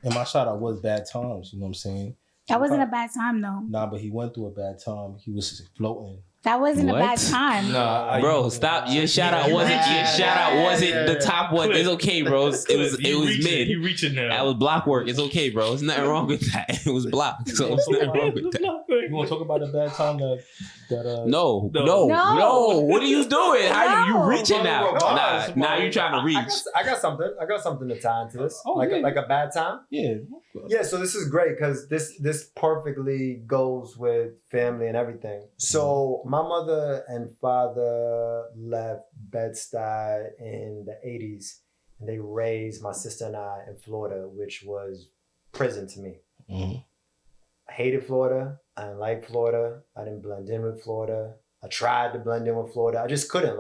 And my shout out was Bad Times, you know what I'm saying? that wasn't a bad time though. Nah, but he went through a bad time. He was floating. That wasn't a What? bad time. Bro, stop. Your shout out wasn't the top one. It's okay, bro. It was mid. You reaching now. That was block work. It's okay, bro. There's nothing wrong with that. It was blocked. So it's nothing wrong with that. You want to talk about the bad time that No. No. What are you doing? How you No. reaching now? Nah, you trying to reach. I got something to tie into this. Oh, yeah. Like a bad time. Yeah. Yeah, so this is great because this perfectly goes with family and everything. So my mother and father left Bed-Stuy in the 80s, and they raised my sister and I in Florida, which was prison to me. Mm-hmm. I hated Florida. I didn't like Florida. I didn't blend in with Florida. I tried to blend in with Florida. I just couldn't.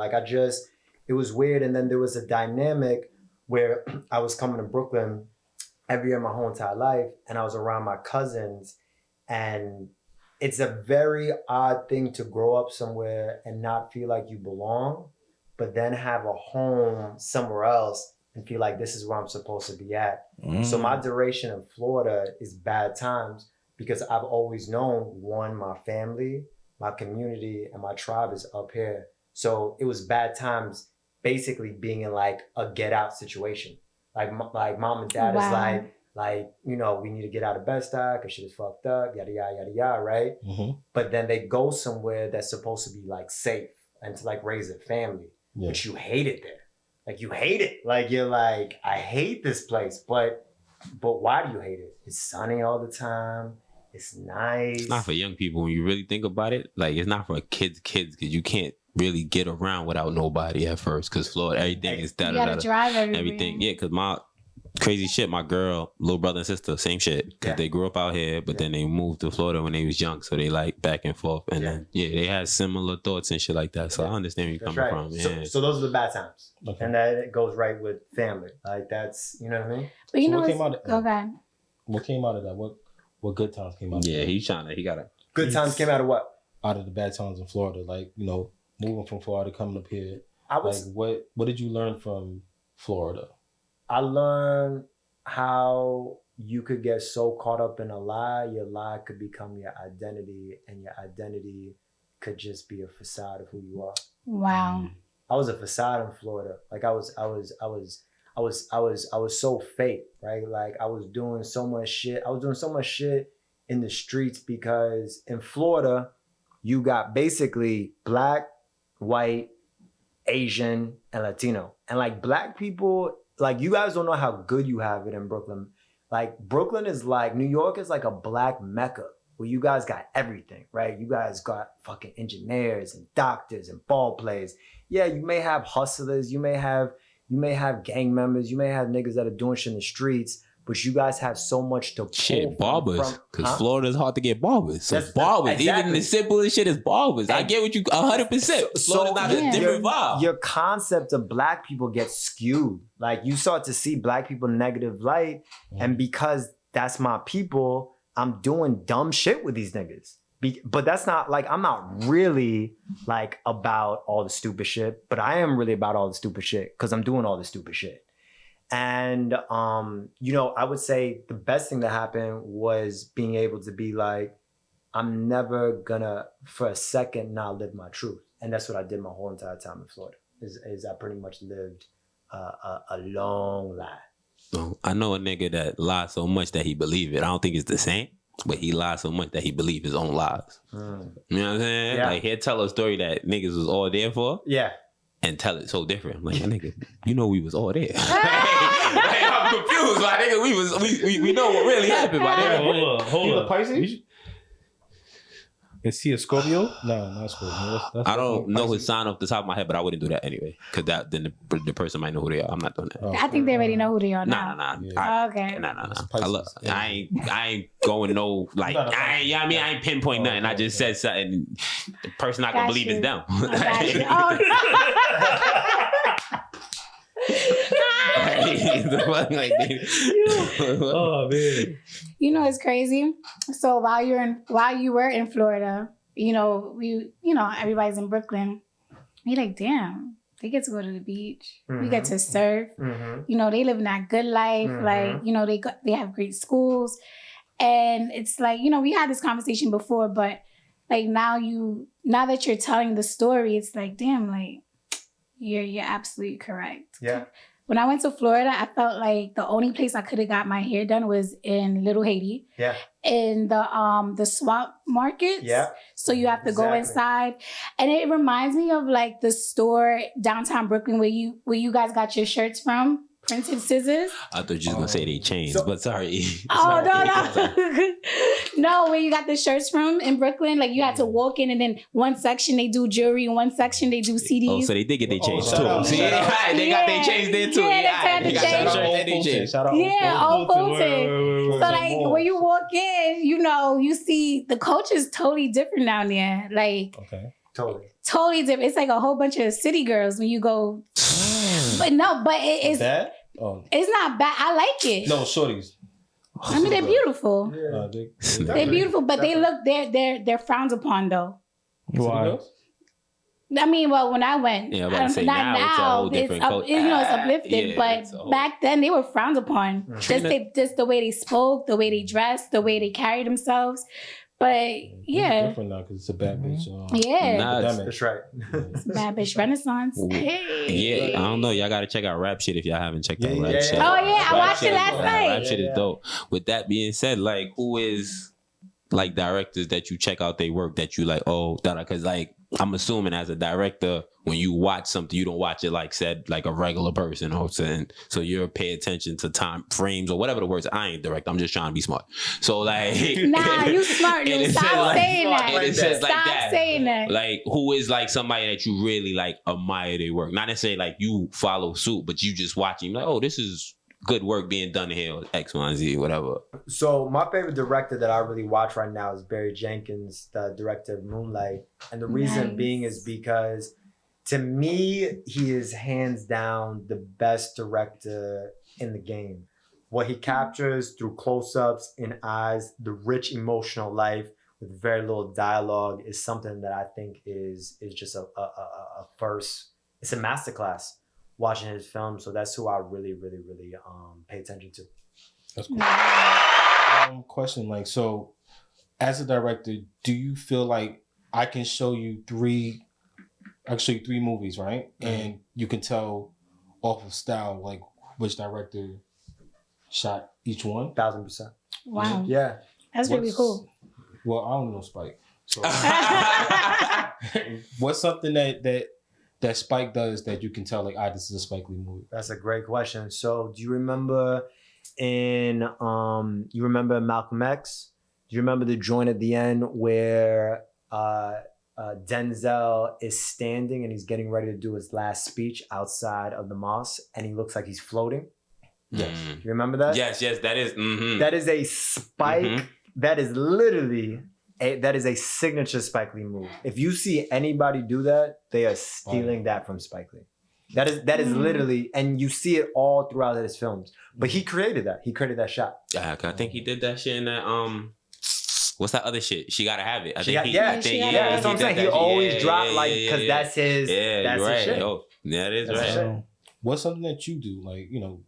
It was weird. And then there was a dynamic where I was coming to Brooklyn every year my whole entire life, and I was around my cousins, and it's a very odd thing to grow up somewhere and not feel like you belong, but then have a home somewhere else and feel like this is where I'm supposed to be at. So my duration in Florida is bad times because I've always known, one, my family, my community, and my tribe is up here. So it was bad times basically being in like a get out situation. Like mom and dad is like, you know, we need to get out of Bed-Stuy because shit is fucked up, yada, yada, yada, yada, right? Mm-hmm. But then they go somewhere that's supposed to be like safe and to like raise a family. Yeah. But you hate it there. Like you hate it. Like you're like, I hate this place. But why do you hate it? It's sunny all the time. It's nice. It's not for young people when you really think about it. Like it's not for kids because you can't really get around without nobody at first. Because Florida, everything is that. You gotta drive everything. Yeah, because my crazy shit, my girl, little brother and sister, same shit. Because they grew up out here, but then they moved to Florida when they was young. So they like back and forth. And then, they had similar thoughts and shit like that. So I understand where you're coming from. Yeah. So those are the bad times. Okay. And that it goes right with family. Like that's, you know what I mean? But you know what came out of What came out of that? What good times came out of that? Yeah, he got a... Good times came out of what? Out of the bad times in Florida. Like, you know, moving from Florida, coming up here. What did you learn from Florida? I learned how you could get so caught up in a lie, your lie could become your identity, and your identity could just be a facade of who you are. Wow. I was a facade in Florida. Like I was so fake, right? Like I was doing so much shit. I was doing so much shit in the streets because in Florida, you got basically black, white, Asian, and Latino. And like black people, like you guys don't know how good you have it in Brooklyn. Like Brooklyn is like, New York is like a black Mecca where you guys got everything, right? You guys got fucking engineers and doctors and ball players. Yeah, you may have hustlers, you may have gang members, you may have niggas that are doing shit in the streets, but you guys have so much to pull barbers, because Florida's hard to get barbers. So That's barbers, exactly. even the simplest shit is barbers. I get what you 100%. Florida's not a different vibe. Your concept of black people gets skewed. Like you start to see black people in negative light, and because that's my people, I'm doing dumb shit with these niggas. But that's not like, I'm not really like about all the stupid shit, but I am really about all the stupid shit because I'm doing all the stupid shit. And, you know, I would say the best thing that happened was being able to be like, I'm never gonna, for a second, not live my truth. And that's what I did my whole entire time in Florida, is I pretty much lived a long lie. So I know a nigga that lies so much that he believe it. I don't think it's the same, but he lies so much that he believe his own lies. You know what I'm saying? Yeah. Like he'll tell a story that niggas was all there for. Yeah. And tell it so different. I'm like, nigga, you know we was all there. I'm confused. My nigga, we know what really happened. My nigga. Hold up. Pisces? Is he a Scorpio? No, not Scorpio. That's I don't know his sign off the top of my head, but I wouldn't do that anyway. Because then the person might know who they are. I'm not doing that. Oh, I think they already know who they are now. Nah. Yeah. Okay. Nah. I ain't going no, like, I ain't pinpoint nothing. I just said something. The person I can believe is them. Oh man. You know, it's crazy. So while you were in Florida, you know, everybody's in Brooklyn. You're like, damn, they get to go to the beach. We get to surf. You know, they live in that good life. Like, you know, they have great schools. And it's like, you know, we had this conversation before, but like now that you're telling the story, it's like, damn, like you're absolutely correct. Yeah. When I went to Florida, I felt like the only place I could have got my hair done was in Little Haiti. Yeah. In the swap markets. Yeah. So you have to go inside. And it reminds me of like the store downtown Brooklyn where you guys got your shirts from. Printed Scissors. I thought you was going to say they changed, but sorry. Oh, no. No, where you got the shirts from in Brooklyn, like you had to walk in and then one section they do jewelry and one section they do CDs. Oh, so they did get their change too. See, they got their change there too. Yeah, they got their change. Shout out Old Fulton. So Wait. like when you walk in, you know, you see the culture is totally different down there. Like totally different. It's like a whole bunch of city girls when you go. But it's bad. Oh. It's not bad. I like it. No, shorties. I mean, they're beautiful. Yeah. They're beautiful, but they're frowned upon though. Why? I mean, well, when I went, yeah, not now. It's a whole different culture. You know, it's uplifted, but back then they were frowned upon. Just the way they spoke, the way they dressed, the way they carried themselves. But It's yeah, different now because it's a bad bitch. yeah, Nah, it's- epidemic. That's right. it's bad bitch renaissance. Hey. Yeah, I don't know. Y'all gotta check out Rap Shit if y'all haven't checked out Rap Yeah. Shit. Oh yeah, I Rap watched Shit it is- last night. Rap Shit is Yeah. dope. With that being said, like, who is like directors that you check out their work that you like? Oh, because like I'm assuming as a director, when you watch something, you don't watch it like said like a regular person. You know what I'm saying? So you're pay attention to time frames or whatever the words. I ain't direct. I'm just trying to be smart. So like, Nah, you smart, in a dude. sense Stop like- saying that. in a sense like Stop that. saying that. Like, who is like somebody that you really like admire their work? Not necessarily like you follow suit, but you just watching like, oh, this is good work being done here, X, Y, and Z, whatever. So my favorite director that I really watch right now is Barry Jenkins, the director of Moonlight. And the reason Nice. being is because to me, he is hands down the best director in the game. What he captures through close-ups in eyes, the rich emotional life with very little dialogue is something that I think is just a first. It's a masterclass watching his film. So that's who I really pay attention to. That's cool. Question, like, so as a director, do you feel like I can show you three movies, right? And you can tell off of style, like, which director shot each one? 1,000%. Wow, Yeah. that's really What's- cool. Well, I don't know Spike. So what's something that Spike does that you can tell, like, this is a Spike Lee movie? That's a great question. So do you remember you remember Malcolm X? Do you remember the joint at the end where Denzel is standing and he's getting ready to do his last speech outside of the mosque and he looks like he's floating? Yes. You remember that? Yes, that is. Mm-hmm. That is a Spike. Mhm. That is literally that is a signature Spike Lee move. If you see anybody do that, they are stealing that from Spike Lee. That is literally, and you see it all throughout his films. But he created that. He created that shot. Yeah, I think he did that shit in that. What's that other shit? She Gotta Have It. I think Yeah, he, yeah, I think, yeah. That's what I'm did saying. that He shit. always Yeah, drop yeah, like yeah, because yeah. that's his. Yeah, that's you're his right. shit. Yo, that is That's his right. shit. What's something that you do, like, you know,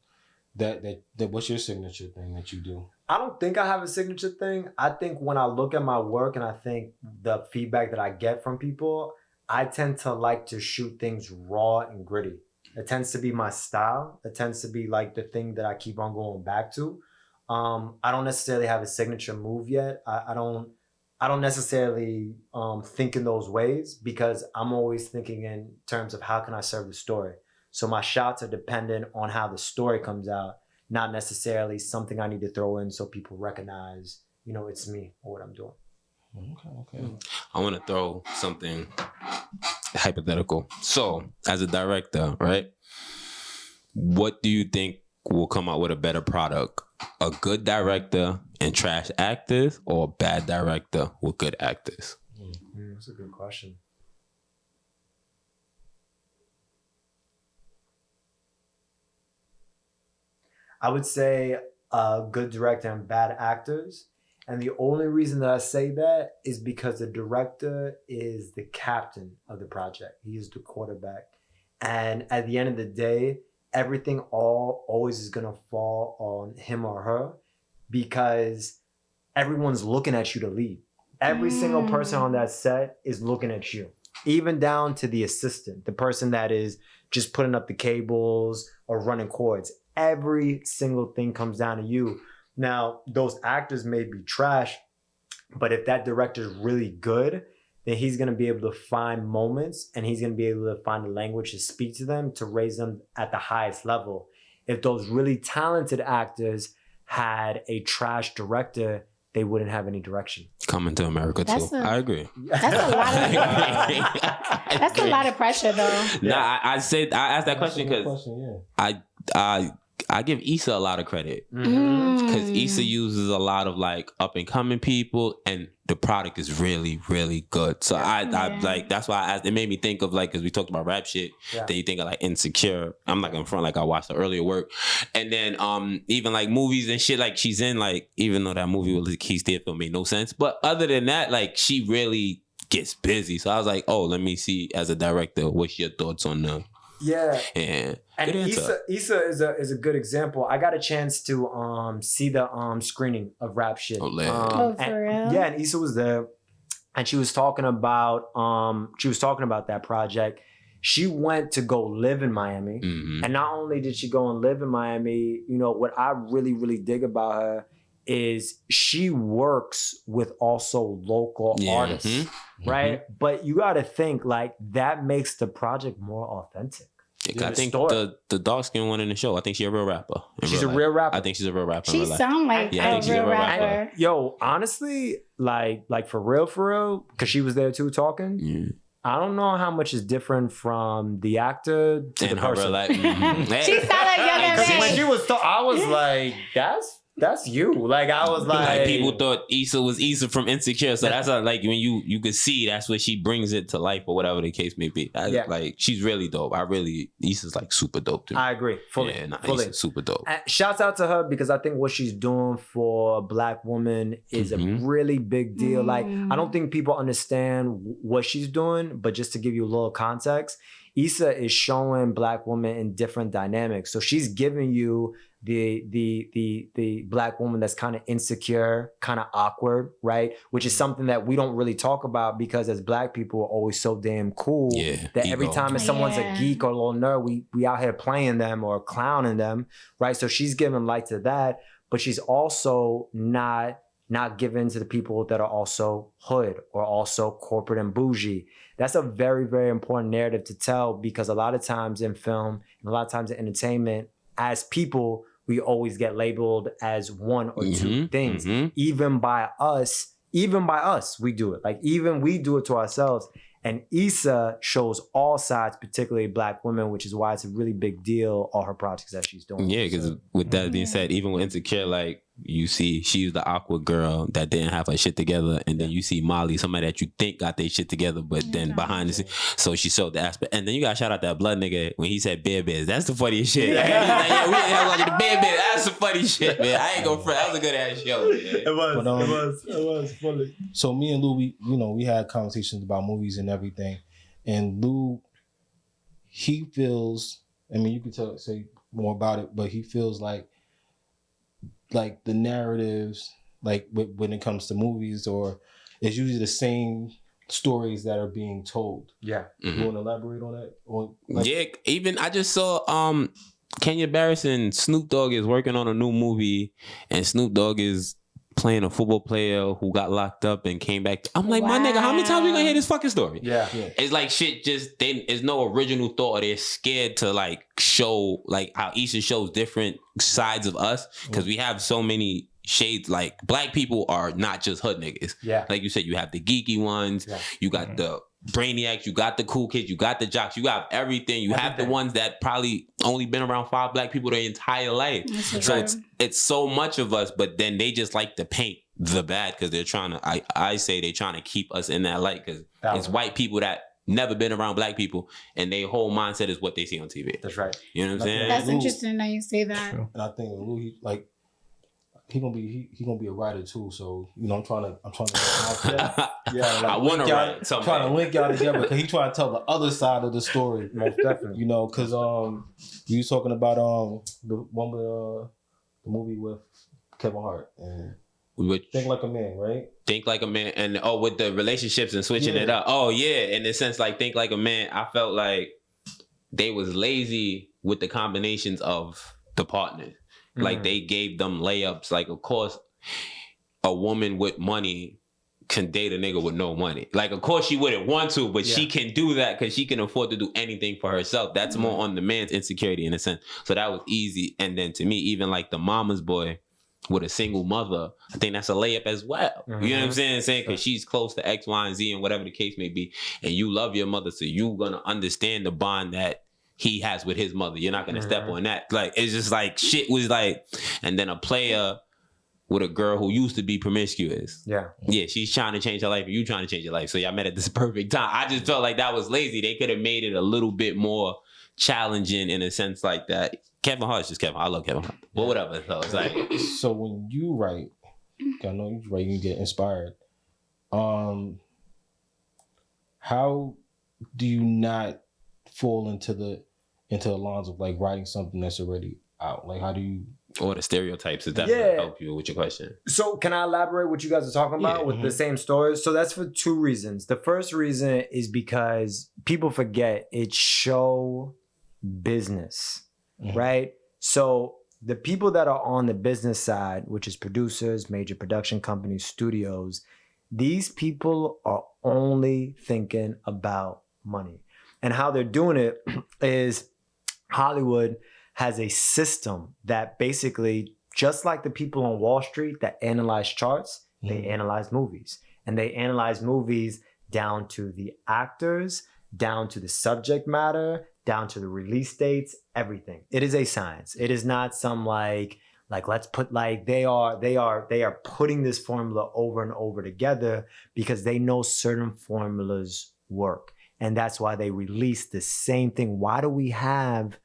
that what's your signature thing that you do? I don't think I have a signature thing. I think when I look at my work and I think the feedback that I get from people, I tend to like to shoot things raw and gritty. It tends to be my style. It tends to be like the thing that I keep on going back to. I don't necessarily have a signature move yet. I don't necessarily think in those ways because I'm always thinking in terms of how can I serve the story. So my shots are dependent on how the story comes out, not necessarily something I need to throw in so people recognize, you know, it's me or what I'm doing. Okay. I want to throw something hypothetical. So, as a director, right? What do you think will come out with a better product? A good director and trash actors, or a bad director with good actors? That's a good question. I would say a good director and bad actors. And the only reason that I say that is because the director is the captain of the project. He is the quarterback. And at the end of the day, everything always is going to fall on him or her because everyone's looking at you to lead. Every single person on that set is looking at you, even down to the assistant, the person that is just putting up the cables or running cords. Every single thing comes down to you. Now, those actors may be trash, but if that director is really good, then he's going to be able to find moments and he's going to be able to find the language to speak to them to raise them at the highest level. If those really talented actors had a trash director, they wouldn't have any direction. Coming to America too. I agree. That's a lot of pressure, though. Nah, I asked that question because I give Issa a lot of credit because Issa uses a lot of like up and coming people, and the product is really, really good. So I like that's why I asked. It made me think of like because we talked about rap shit. Yeah. Then you think of like Insecure. I'm like in front like I watched the earlier work, and then even like movies and shit like she's in like even though that movie with Keith Stanfield made no sense, but other than that like she really gets busy. So I was like, oh, let me see as a director, what's your thoughts on the Yeah. And And good answer. Issa is a good example. I got a chance to see the screening of Rap Shit. Oh, lit. Oh, for and, real? Yeah, and Issa was there, and she was talking about that project. She went to go live in Miami, Mhm. and not only did she go and live in Miami, you know what I really really dig about her is she works with also local artists, Mhm. right? But you got to think like that makes the project more authentic. I think the dark skinned one in the show, I think she's a real rapper. She's a real rapper. I think she's a real rapper. in She real life. sound like Yeah, I a think she's a real real rapper. rapper. Yo, honestly, like for real, because she was there too talking. Yeah. I don't know how much is different from the actor to the And her real person. life. Mhm. She sound like Young Because when M.A. she was, I was like, that's you. Like I was like, Like people thought Issa was Issa from Insecure, so that's like when you could see that's what she brings it to life or whatever the case may be. Like she's really dope. Issa's like super dope too. I agree fully. Yeah, nah, fully. Issa's super dope. Shouts out to her because I think what she's doing for Black women is a really big deal. Like I don't think people understand what she's doing, but just to give you a little context, Issa is showing Black women in different dynamics. So she's giving you the Black woman that's kind of insecure, kind of awkward, right? Which is something that we don't really talk about because as Black people we're always so damn cool that every time someone's a geek or a little nerd, we out here playing them or clowning them, right? So she's giving light to that, but she's also not given to the people that are also hood or also corporate and bougie. That's a very, very important narrative to tell because a lot of times in film and a lot of times in entertainment, as people, we always get labeled as one or two things. Even by us, we do it. Like even we do it to ourselves. And Issa shows all sides, particularly Black women, which is why it's a really big deal, all her projects that she's doing. Yeah, because with that being said, even with Insecure, like you see, she's the awkward girl that didn't have her shit together, and then you see Molly, somebody that you think got their shit together, but then behind the scenes, so she showed the aspect. And then you got shout out that blood nigga when he said bear bears. That's the funniest shit. He's like, yeah, we have like the bear bears. That's the funny shit, man. I ain't gonna front. That was a good ass show. Man. It was funny. So me and Lou, we had conversations about movies and everything, and Lou, he feels. I mean, you could say more about it, but he feels like the narratives, like when it comes to movies, or it's usually the same stories that are being told. Yeah. You want to elaborate on that? Or Even I just saw Kenya Barris and Snoop Dogg is working on a new movie, and Snoop Dogg is playing a football player who got locked up and came back. I'm like, my nigga, how many times we gonna hear this fucking story? Yeah. It's like shit there's no original thought, or they're scared to like show like how Issa shows different sides of us because we have so many shades. Like Black people are not just hood niggas. Yeah. Like you said, you have the geeky ones, you got the brainiacs, you got the cool kids, you got the jocks, you got everything. You have the ones that probably only been around 5 Black people their entire life. So it's so much of us, but then they just like to paint the bad because they're trying to, I say they're trying to keep us in that light because it's white people that never been around Black people and their whole mindset is what they see on TV. That's right. You know what I'm saying? That's interesting that you say that. And I think Lou, he gonna be a writer too. So I'm trying to I want to write something. Trying to link y'all together because he trying to tell the other side of the story. Most definitely. Because you was talking about the one with the movie with Kevin Hart and Think Like a Man, right? Think Like a Man, and with the relationships and switching it up. Oh yeah, in the sense like Think Like a Man, I felt like they was lazy with the combinations of the partners. Like they gave them layups. Like of course, a woman with money can date a nigga with no money. Like of course she wouldn't want to, but she can do that because she can afford to do anything for herself. That's more on the man's insecurity in a sense. So that was easy. And then to me, even like the mama's boy with a single mother, I think that's a layup as well. You know what I'm saying? Because she's close to X, Y, and Z and whatever the case may be. And you love your mother, so you're going to understand the bond that he has with his mother. You're not going to step on that. Like, it's just like shit was like, and then a player with a girl who used to be promiscuous. Yeah, she's trying to change her life and you trying to change your life. So y'all met at this perfect time. I just felt like that was lazy. They could have made it a little bit more challenging in a sense like that. Kevin Hart's just Kevin. I love Kevin Hart. But whatever. So it's like, so when you write, I know you write, you get inspired. How do you not fall into into the lines of like writing something that's already out? Like, how do you? Or the stereotypes, if that Yeah. help you with your question. So can I elaborate what you guys are talking about Yeah. with the same stories? So that's for two reasons. The first reason is because people forget it's show business, right? So the people that are on the business side, which is producers, major production companies, studios, these people are only thinking about money. And how they're doing it is Hollywood has a system that basically, just like the people on Wall Street that analyze charts, they analyze movies. And they analyze movies down to the actors, down to the subject matter, down to the release dates, everything. It is a science. It is not some like let's put like they are putting this formula over and over together because they know certain formulas work. And that's why they release the same thing. Why do we have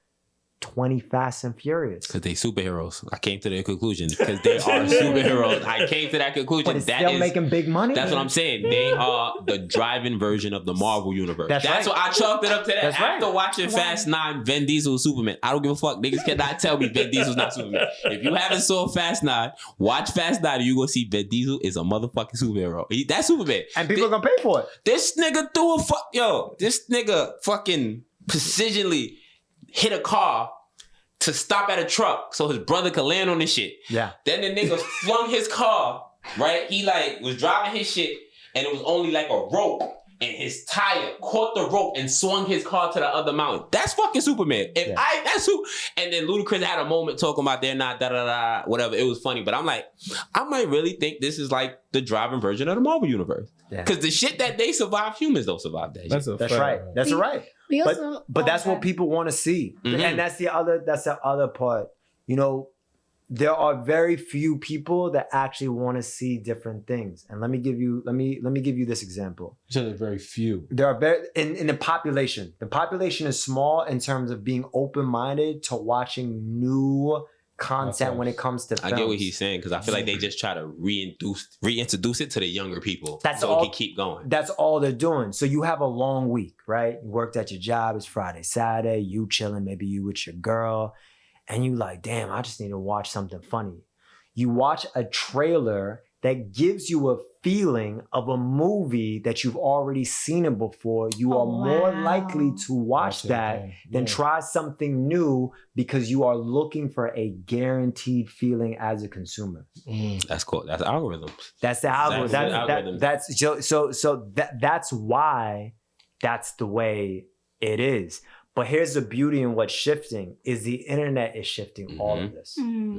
20 Fast and Furious? Because they superheroes. I came to the conclusion. Because they are superheroes. I came to that conclusion. But it's still making big money. That's what I'm saying. They are the driving version of the Marvel universe. That's right. what I chalked it up to that. That's right. After watching Fast 9, Vin Diesel is Superman. I don't give a fuck. Niggas cannot tell me Vin Diesel's not Superman. If you haven't saw Fast 9, watch Fast 9 and you gonna see Vin Diesel is a motherfucking superhero. That's Superman. And people are gonna pay for it. This nigga threw a fuck. Yo, this nigga fucking precisionally hit a car to stop at a truck so his brother could land on this shit. Yeah. Then the nigga flung his car, right? He like was driving his shit and it was only like a rope and his tire caught the rope and swung his car to the other mountain. That's fucking Superman. That's who. And then Ludacris had a moment talking about they're not da-da-da, whatever. It was funny, but I'm like, I might really think this is like the driving version of the Marvel universe. Because the shit that they survive, humans don't survive that shit. That's right. That's right. We also, But that's what people want to see. And that's the other part. You know, there are very few people that actually want to see different things. And let me give you this example. You said there's very few. There are very in the population. The population is small in terms of being open-minded to watching new content when it comes to films. I get what he's saying because I feel like they just try to reintroduce it to the younger people That's so all, it can keep going. That's all they're doing. So you have a long week, right? You worked at your job. It's Friday, Saturday. You chilling, maybe you with your girl. And you like, damn, I just need to watch something funny. You watch a trailer that gives you a feeling of a movie that you've already seen it before. You are more likely to watch that than try something new because you are looking for a guaranteed feeling as a consumer. That's cool. That's algorithms. That's the algorithm. That's why that's the way it is. But here's the beauty in what's shifting is the internet is shifting all of this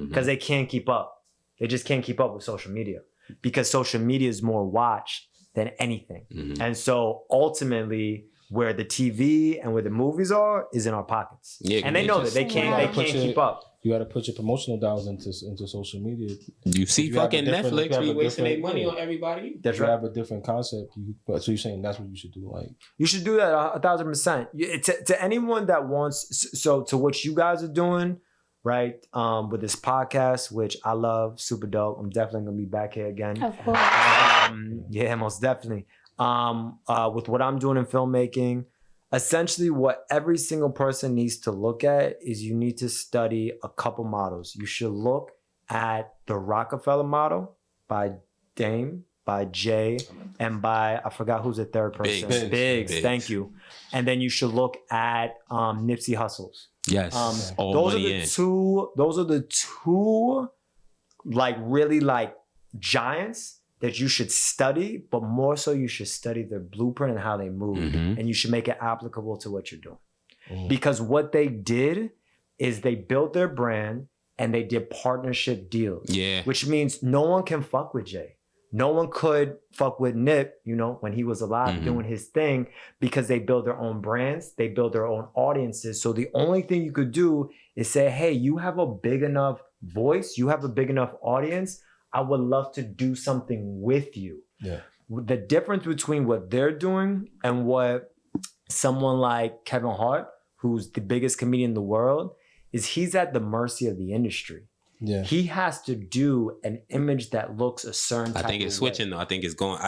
because they can't keep up. They just can't keep up with social media because social media is more watched than anything. And so ultimately where the TV and where the movies are is in our pockets. Yeah, and they know that they can't keep up. You got to put your promotional dollars into social media. You see fucking Netflix be wasting their money on everybody. That's right. right. Have a different concept. So you're saying that's what you should do? Like you should do that 1,000%. To anyone that wants, so to what you guys are doing, right? With this podcast, which I love, super dope. I'm definitely gonna be back here again. Of course. Yeah, most definitely. With what I'm doing in filmmaking, essentially what every single person needs to look at is you need to study a couple models. You should look at the Rockefeller model by Dame, by Jay, and by, I forgot who's the third person. Biggs. Thank you. And then you should look at Nipsey Hussle's. Yes. Those are the two like really like giants that you should study, but more so you should study their blueprint and how they move. And you should make it applicable to what you're doing. Because what they did is they built their brand and they did partnership deals. Yeah. Which means no one can fuck with Jay. No one could fuck with Nip, you know, when he was alive doing his thing because they build their own brands, they build their own audiences. So the only thing you could do is say, hey, you have a big enough voice, you have a big enough audience, I would love to do something with you. Yeah. The difference between what they're doing and what someone like Kevin Hart, who's the biggest comedian in the world, is he's at the mercy of the industry. Yeah. He has to do an image that looks a certain type of way. I think it's switching though. I think it's going.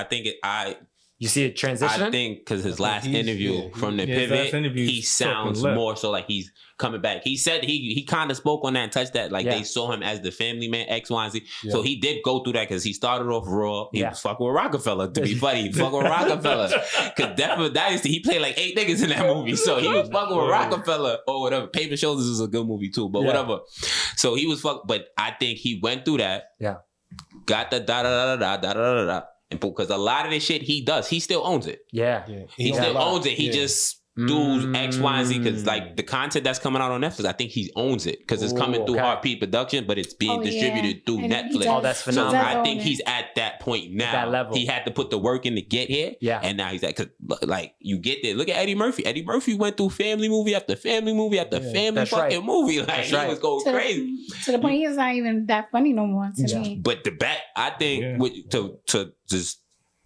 You see it transitioning? I think because his last interview from the his last pivot, interview he sounds fucking left. more so like he's coming back. He said he kind of spoke on that and touched that. Like they saw him as the family man, X, Y, and Z. Yeah. So he did go through that because he started off raw. He was fucking with Rockefeller, to be funny. He fucking with Rockefeller. Because Dynasty, he played like 8 niggas in that movie. So he was fucking with Rockefeller or whatever. Paper Shoulders is a good movie too, but whatever. So he was fucking, but I think he went through that. Yeah. Got the da-da-da-da-da-da-da-da. And because a lot of this shit he does, he still owns it. Yeah. He still owns it. He just do X, Y, and Z because like the content that's coming out on Netflix, I think he owns it because it's coming through Heartbeat Production, but it's being distributed through Netflix. Oh, that's phenomenal. So I think he's at that point now. That level. He had to put the work in to get here. Yeah. And now he's cause like you get there. Look at Eddie Murphy. Eddie Murphy went through family movie after family movie after family fucking movie. Like he was going crazy. To the point he's not even that funny no more to me. But the back, I think to just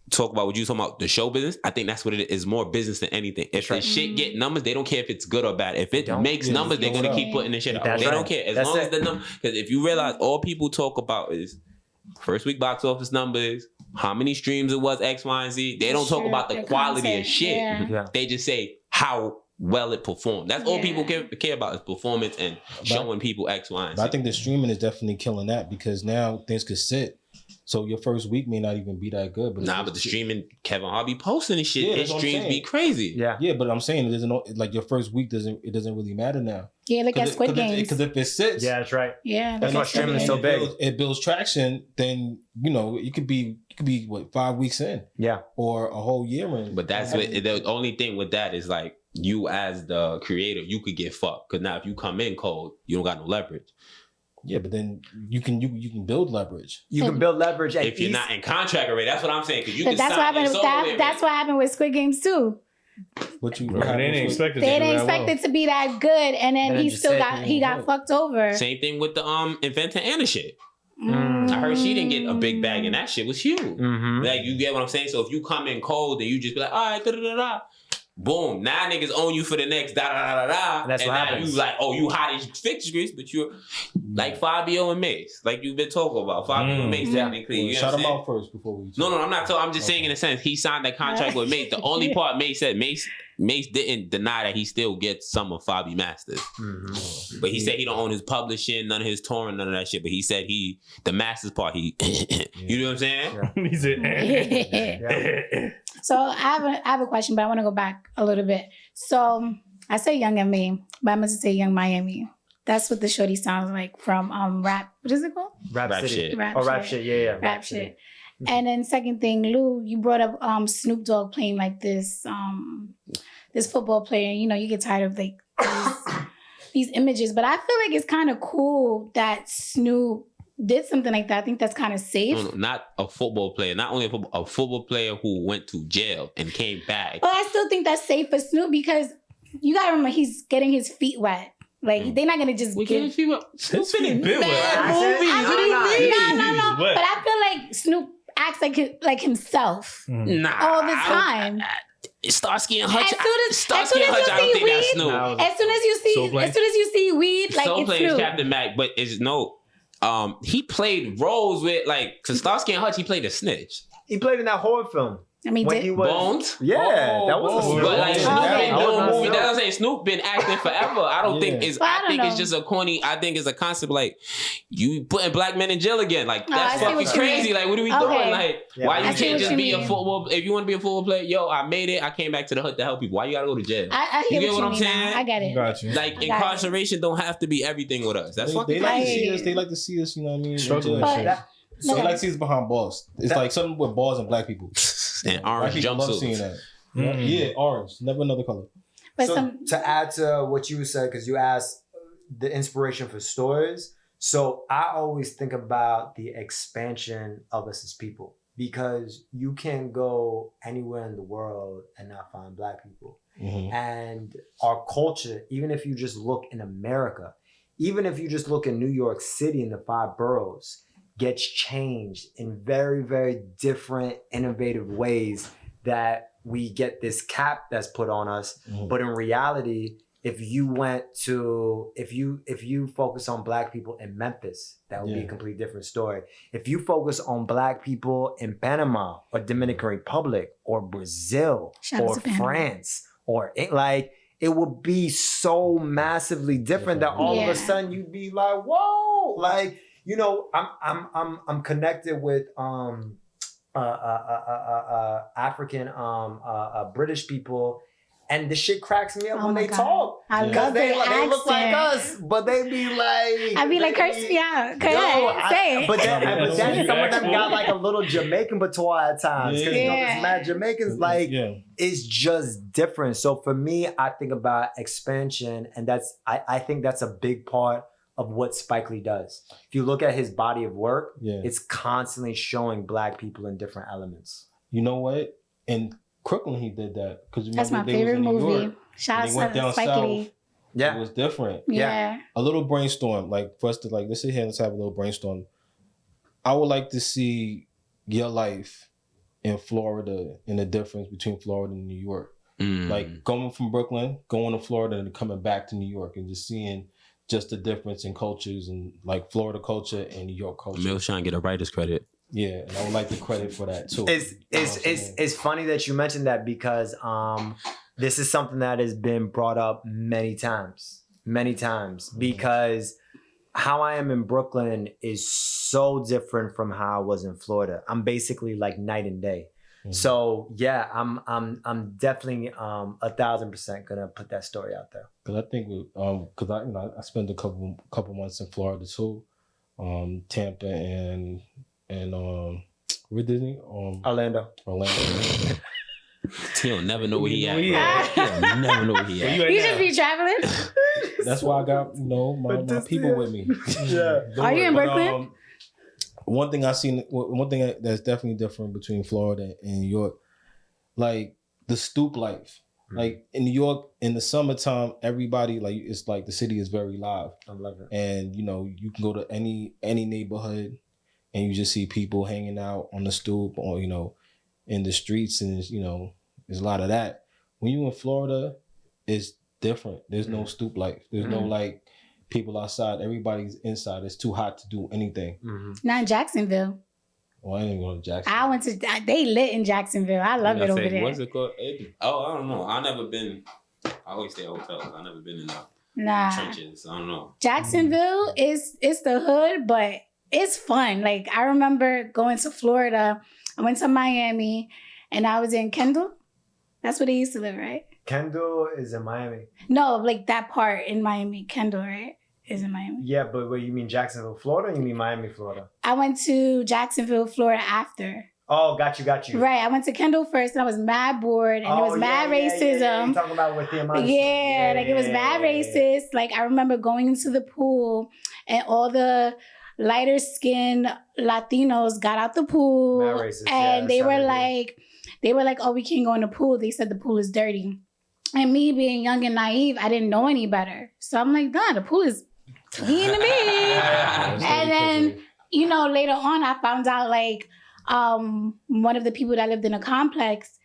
talk about what you talking about, the show business, I think that's what it is, more business than anything. If the shit get numbers, they don't care if it's good or bad. If it makes numbers, they're gonna keep putting the shit out. They don't care. As long as the number, because if you realize all people talk about is first week box office numbers, how many streams it was, X, Y, and Z. They don't talk about the quality of shit. They just say how well it performed. That's all people care about is performance and showing people X, Y, and Z. I think the streaming is definitely killing that because now things could sit. So your first week may not even be that good. But but the streaming, Kevin Hart be posting and shit. His streams be crazy. Yeah, but I'm saying it doesn't like your first week doesn't really matter now. Yeah, look at Squid Games. Because if it sits, that's right. Yeah, that's why streaming is so big. It builds traction. Then it could be what 5 weeks in. Yeah, or a whole year in. But that's what the only thing with that is like you as the creator, you could get fucked. Because now if you come in cold, you don't got no leverage. Yeah, but then you can build leverage. You can build leverage if you're not in contract already. That's what I'm saying. Because you can that's what happened. That's what happened with Squid Games too. They didn't expect it to be that good, and then he still got fucked over. Same thing with the Inventor Anna shit. I heard she didn't get a big bag, and that shit was huge. Like you get what I'm saying. So if you come in cold, then you just be like, all right, da da da da. Boom! Now niggas own you for the next da da da da da. And that's what happens. You like, oh, you hot as fixed grease, but you're like Fabio and Mace, like you've been talking about. Fabio and Mace technically. You know shout them out first before we. No, I'm not talking. I'm just saying in a sense he signed that contract with Mace. The only part Mace said Mace didn't deny that he still gets some of Fabi Masters, but he said he don't own his publishing, none of his touring, none of that shit. But he said the Masters part you know what I'm saying? Yeah. He said. So I have a question, but I want to go back a little bit. So I say Young M.A., but I must say Young Miami. That's what the shorty sounds like from Rap. What is it called? Rap Shit. Rap Shit. Yeah. Rap Shit. And then second thing, Lou, you brought up Snoop Dogg playing like this football player. You know, you get tired of like these images, but I feel like it's kind of cool that Snoop did something like that. I think that's kind of safe. No, not a football player. Not only a football player who went to jail and came back. But I still think that's safe for Snoop because you gotta remember he's getting his feet wet. Like they're not gonna just Snoop been in movies. What do you mean? No. But I feel like Snoop acts like himself all the time. Starsky and Hutch. Starsky and Hutch, I don't think that's Snoop. As soon as you see weed, like Soul it's Plane Snoop. is Captain Mac, but it's no. He played roles with cause Starsky and Hutch, he played a snitch. He played in that horror film. I mean, when he was Bones. Yeah, that was a Snoop. But like Snoop been doing movies. That's what I'm saying. Snoop been acting forever. I don't think it's. I think it's just a corny. I think it's a concept like you putting black men in jail again. Like that's fucking crazy. Like what are we doing? Like why you can't just be a football? If you want to be a football player, yo, I made it. I came back to the hood to help people. Why you gotta go to jail? You get what I'm saying? I get it. Got you. Like incarceration don't have to be everything with us. That's fucking crazy. They like to see us. You know what I mean? Struggling. So they like to see us behind bars. It's like something with bars and black people. And orange jumpsuits. Love seeing that. Yeah, orange. Never another color. But so to add to what you said, because you asked the inspiration for stories. So I always think about the expansion of us as people, because you can go anywhere in the world and not find black people. And our culture, even if you just look in America, even if you just look in New York City in the 5 boroughs, gets changed in very, very different, innovative ways that we get this cap that's put on us. But in reality, if you focus on Black people in Memphis, that would be a completely different story. If you focus on Black people in Panama or Dominican Republic or Brazil or France or it would be so massively different that all of a sudden you'd be like, whoa, like, you know, I'm connected with African British people, and the shit cracks me up when they talk. I love they accent. look like us, but they be like, I be like, curse me out. Go ahead, say it. But then some of them got like a little Jamaican patois at times. Because you know, this mad Jamaicans, like, it's just different. So for me, I think about expansion, and I think that's a big part of what Spike Lee does. If you look at his body of work, it's constantly showing Black people in different elements. You know what? In Crooklyn, he did that. Because that's my favorite movie. Shout out to Spike Lee. Yeah. It was different. Yeah. A little brainstorm. Like, for us to, like, let's sit here and let's have a little brainstorm. I would like to see your life in Florida and the difference between Florida and New York. Like, going from Brooklyn, going to Florida, and coming back to New York, and just seeing just the difference in cultures and, like, Florida culture and New York culture. Milshine get a writer's credit. Yeah, and I would like the credit for that too. It's funny that you mentioned that, because this is something that has been brought up many times, because how I am in Brooklyn is so different from how I was in Florida. I'm basically like night and day. So yeah, I'm definitely 1,000% gonna put that story out there. Because I think I spent a couple months in Florida too, Tampa and where Disney? Orlando. He'll never know where he at. He'll never know where he at. You just be traveling. That's why I got my people with me. Are you in Brooklyn? One thing that's definitely different between Florida and New York, like the stoop life. Like in New York, in the summertime, everybody, like, it's like the city is very live. I love it. And you know, you can go to any neighborhood and you just see people hanging out on the stoop or, you know, in the streets, and you know, there's a lot of that. When you in Florida, it's different. There's no stoop life. There's no like people outside. Everybody's inside. It's too hot to do anything. Not in Jacksonville. Well, I didn't go to Jacksonville. They lit in Jacksonville. I love it over there. What's it called? I don't know. I never been. I always stay at hotels. I never been in the trenches. I don't know. Jacksonville it's the hood, but it's fun. Like, I remember going to Florida. I went to Miami, and I was in Kendall. That's where they used to live, right? Kendall is in Miami. No, like that part in Miami. Kendall, right? Is in Miami. Yeah, but what, you mean Jacksonville, Florida, or you mean Miami, Florida? I went to Jacksonville, Florida after. Oh, got you. Right, I went to Kendall first, and I was mad bored, and it was mad racism. Yeah. You're talking about with the amount. It was mad racist. Like, I remember going into the pool, and all the lighter skinned Latinos got out the pool, Mad racist, and they were like, "Oh, we can't go in the pool." They said the pool is dirty, and me being young and naive, I didn't know any better. So I'm like, "Nah, the pool is clean to me." And then, you know, later on, I found out like one of the people that lived in a complex,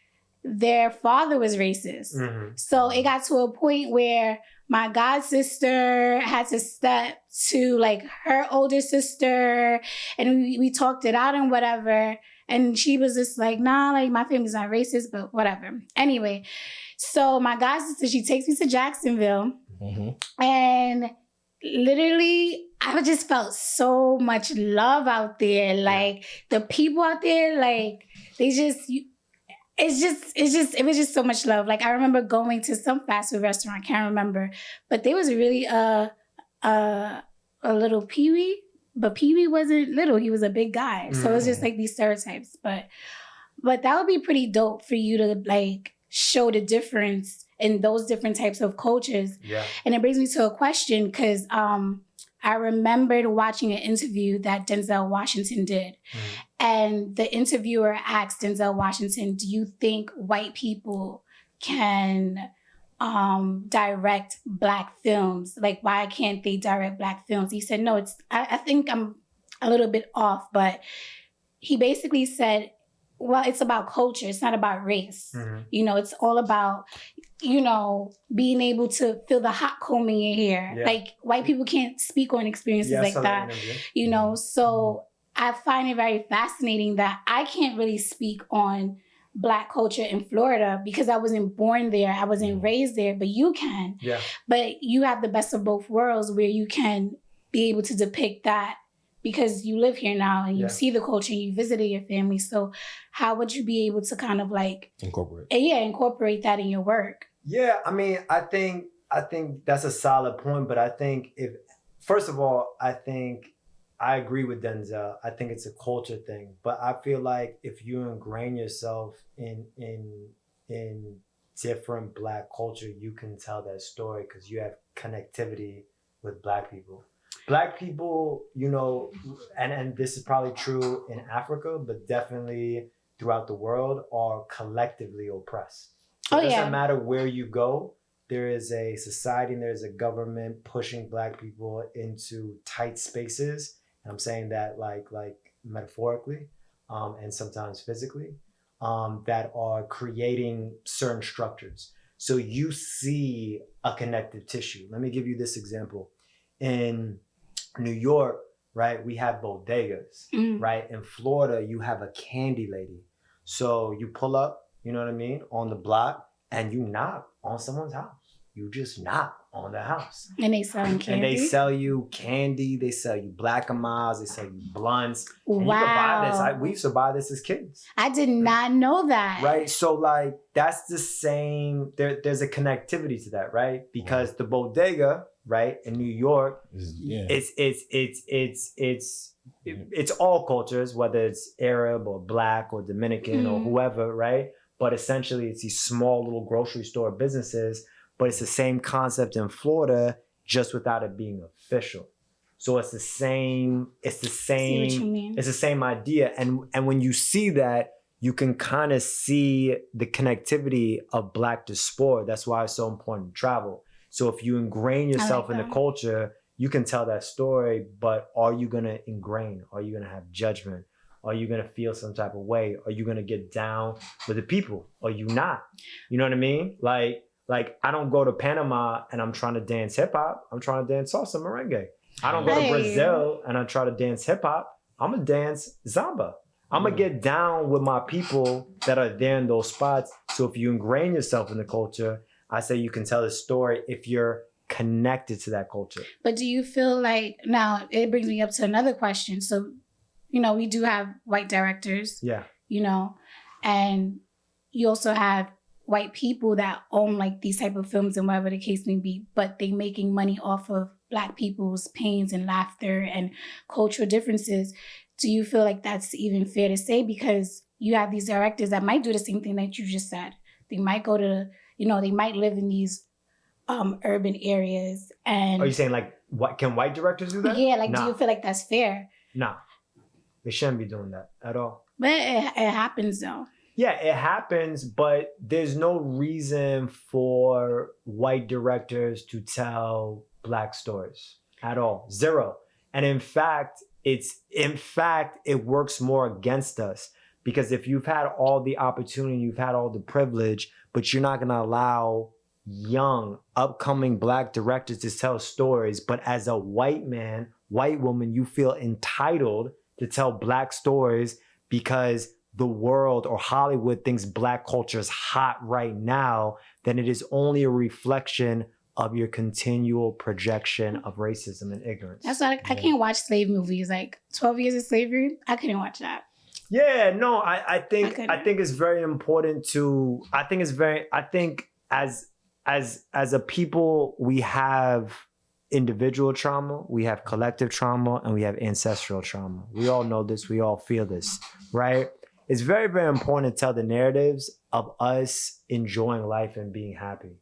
their father was racist. So it got to a point where my god sister had to step to like her older sister, and we talked it out and whatever. And she was just like, nah, like my family's not racist, but whatever. Anyway, so my god sister, she takes me to Jacksonville, and literally I just felt so much love out there. Like the people out there, like it was just so much love. Like I remember going to some fast food restaurant, I can't remember, but there was really a little Pee-wee, but Pee-wee wasn't little, he was a big guy. So it was just like these stereotypes. But that would be pretty dope for you to like show the difference in those different types of cultures. Yeah. And it brings me to a question, because I remembered watching an interview that Denzel Washington did. And the interviewer asked Denzel Washington, do you think white people can direct Black films? Like, why can't they direct Black films? He said, no, I think I'm a little bit off, but he basically said, well, it's about culture. It's not about race. Mhm. You know, it's all about, you know, being able to feel the hot comb in your hair. Yeah. Like white people can't speak on experiences Yeah, I like saw that. interview. You know, so I find it very fascinating that I can't really speak on Black culture in Florida because I wasn't born there. I wasn't raised there, but you can. Yeah. But you have the best of both worlds where you can be able to depict that because you live here now and you Yeah. see the culture and you visited your family. So how would you be able to kind of like incorporate that in your work? Yeah, I mean, I think that's a solid point, but I think first of all, I agree with Denzel. I think it's a culture thing, but I feel like if you ingrain yourself in different Black culture, you can tell that story because you have connectivity with Black people. Black people, you know, and this is probably true in Africa, but definitely throughout the world, are collectively oppressed. So it doesn't matter where you go. There is a society and there's a government pushing Black people into tight spaces. And I'm saying that like metaphorically and sometimes physically, that are creating certain structures. So you see a connective tissue. Let me give you this example. In New York, right, we have bodegas, right? In Florida, you have a candy lady. So you pull up, you know what I mean, on the block and you knock on someone's house. You just knock on the house. And they selling candy? And they sell you candy. They sell you Black and Milds. They sell you blunts. And wow. You can buy this. We used to buy this as kids. I did not know that. Right? So like, that's the same. There's a connectivity to that, right? Because the bodega, right, in New York, it's all cultures, whether it's Arab or Black or Dominican or whoever, right? But essentially it's these small little grocery store businesses, but it's the same concept in Florida, just without it being official. So it's the same idea. And when you see that, you can kind of see the connectivity of Black diaspora. That's why it's so important to travel. So if you ingrain yourself in the culture, you can tell that story, but are you going to ingrain? Are you going to have judgment? Are you going to feel some type of way? Are you going to get down with the people? Are you not? You know what I mean? Like I don't go to Panama and I'm trying to dance hip hop. I'm trying to dance salsa merengue. I don't go to Brazil and I try to dance hip hop. I'm going to dance samba. I'm going to get down with my people that are there in those spots. So if you ingrain yourself in the culture, I say you can tell the story if you're connected to that culture. But do you feel like, now it brings me up to another question. So, you know, we do have white directors, you know, and you also have white people that own like these type of films and whatever the case may be, but they making money off of Black people's pains and laughter and cultural differences. Do you feel like that's even fair to say? Because you have these directors that might do the same thing that you just said. They might go to, you know, they might live in these urban areas. And are you saying like, what can white directors do that? Yeah, like do you feel like that's fair? No, they shouldn't be doing that at all. But it happens though. Yeah, it happens, but there's no reason for white directors to tell Black stories at all. Zero. And in fact, it works more against us, because if you've had all the opportunity, you've had all the privilege, but you're not going to allow young, upcoming Black directors to tell stories. But as a white man, white woman, you feel entitled to tell Black stories because the world or Hollywood thinks Black culture is hot right now, then it is only a reflection of your continual projection of racism and ignorance. That's why I can't watch slave movies. Like 12 Years of Slavery, I couldn't watch that. Yeah, no, I think it's very important to, I think as a people, we have individual trauma, we have collective trauma, and we have ancestral trauma. We all know this, we all feel this, right? It's very, very important to tell the narratives of us enjoying life and being happy.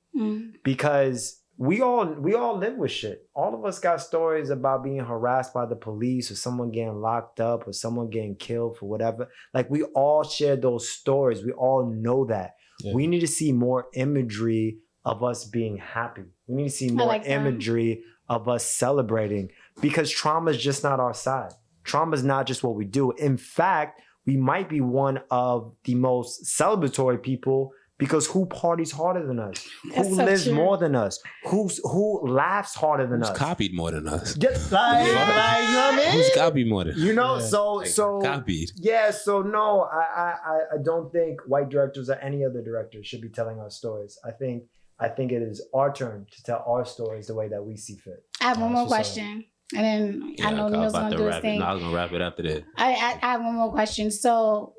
Because we all live with shit. All of us got stories about being harassed by the police or someone getting locked up or someone getting killed for whatever. Like, we all share those stories. We all know that. Yeah. We need to see more imagery of us being happy. We need to see more imagery of us celebrating, because trauma is just not our side. Trauma is not just what we do. In fact, we might be one of the most celebratory people because who parties harder than us? That's Who so lives true. more than us? Who laughs harder than Who's us? copied more than us? Just like, you know what I mean? Who's copied more than us? You know, Yeah. so Copied. yeah, so no, I don't think white directors or any other directors should be telling our stories. I think it is our turn to tell our stories the way that we see fit. I have one more That's what's question, and then I know was Mills about gonna to do his wrap it. thing. No, I was gonna wrap it after this. I have one more question. So,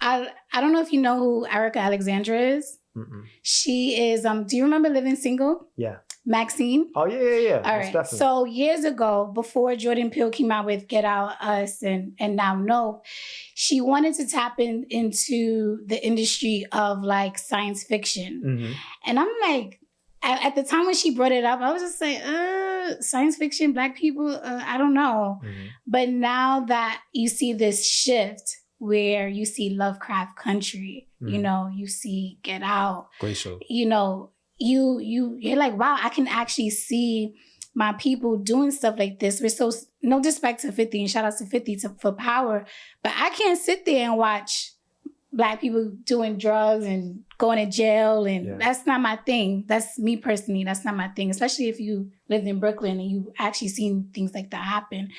I don't know if you know who Erica Alexandra is. Mm-mm. She is, do you remember Living Single? Yeah. Maxine? Oh yeah. All Most right. definitely. So years ago, before Jordan Peele came out with Get Out, Us, and now Nope, she wanted to tap into the industry of like science fiction. Mhm. And I'm like, at the time when she brought it up, I was just like, science fiction, Black people, I don't know. Mhm. But now that you see this shift where you see Lovecraft Country, you see Get Out, Great show. you're like, wow, I can actually see my people doing stuff like this. We're so, no disrespect to 50 and shout out to 50 for power, but I can't sit there and watch Black people doing drugs and going to jail, and that's not my thing. That's me personally. That's not my thing, especially if you lived in Brooklyn and you actually seen things like that happen.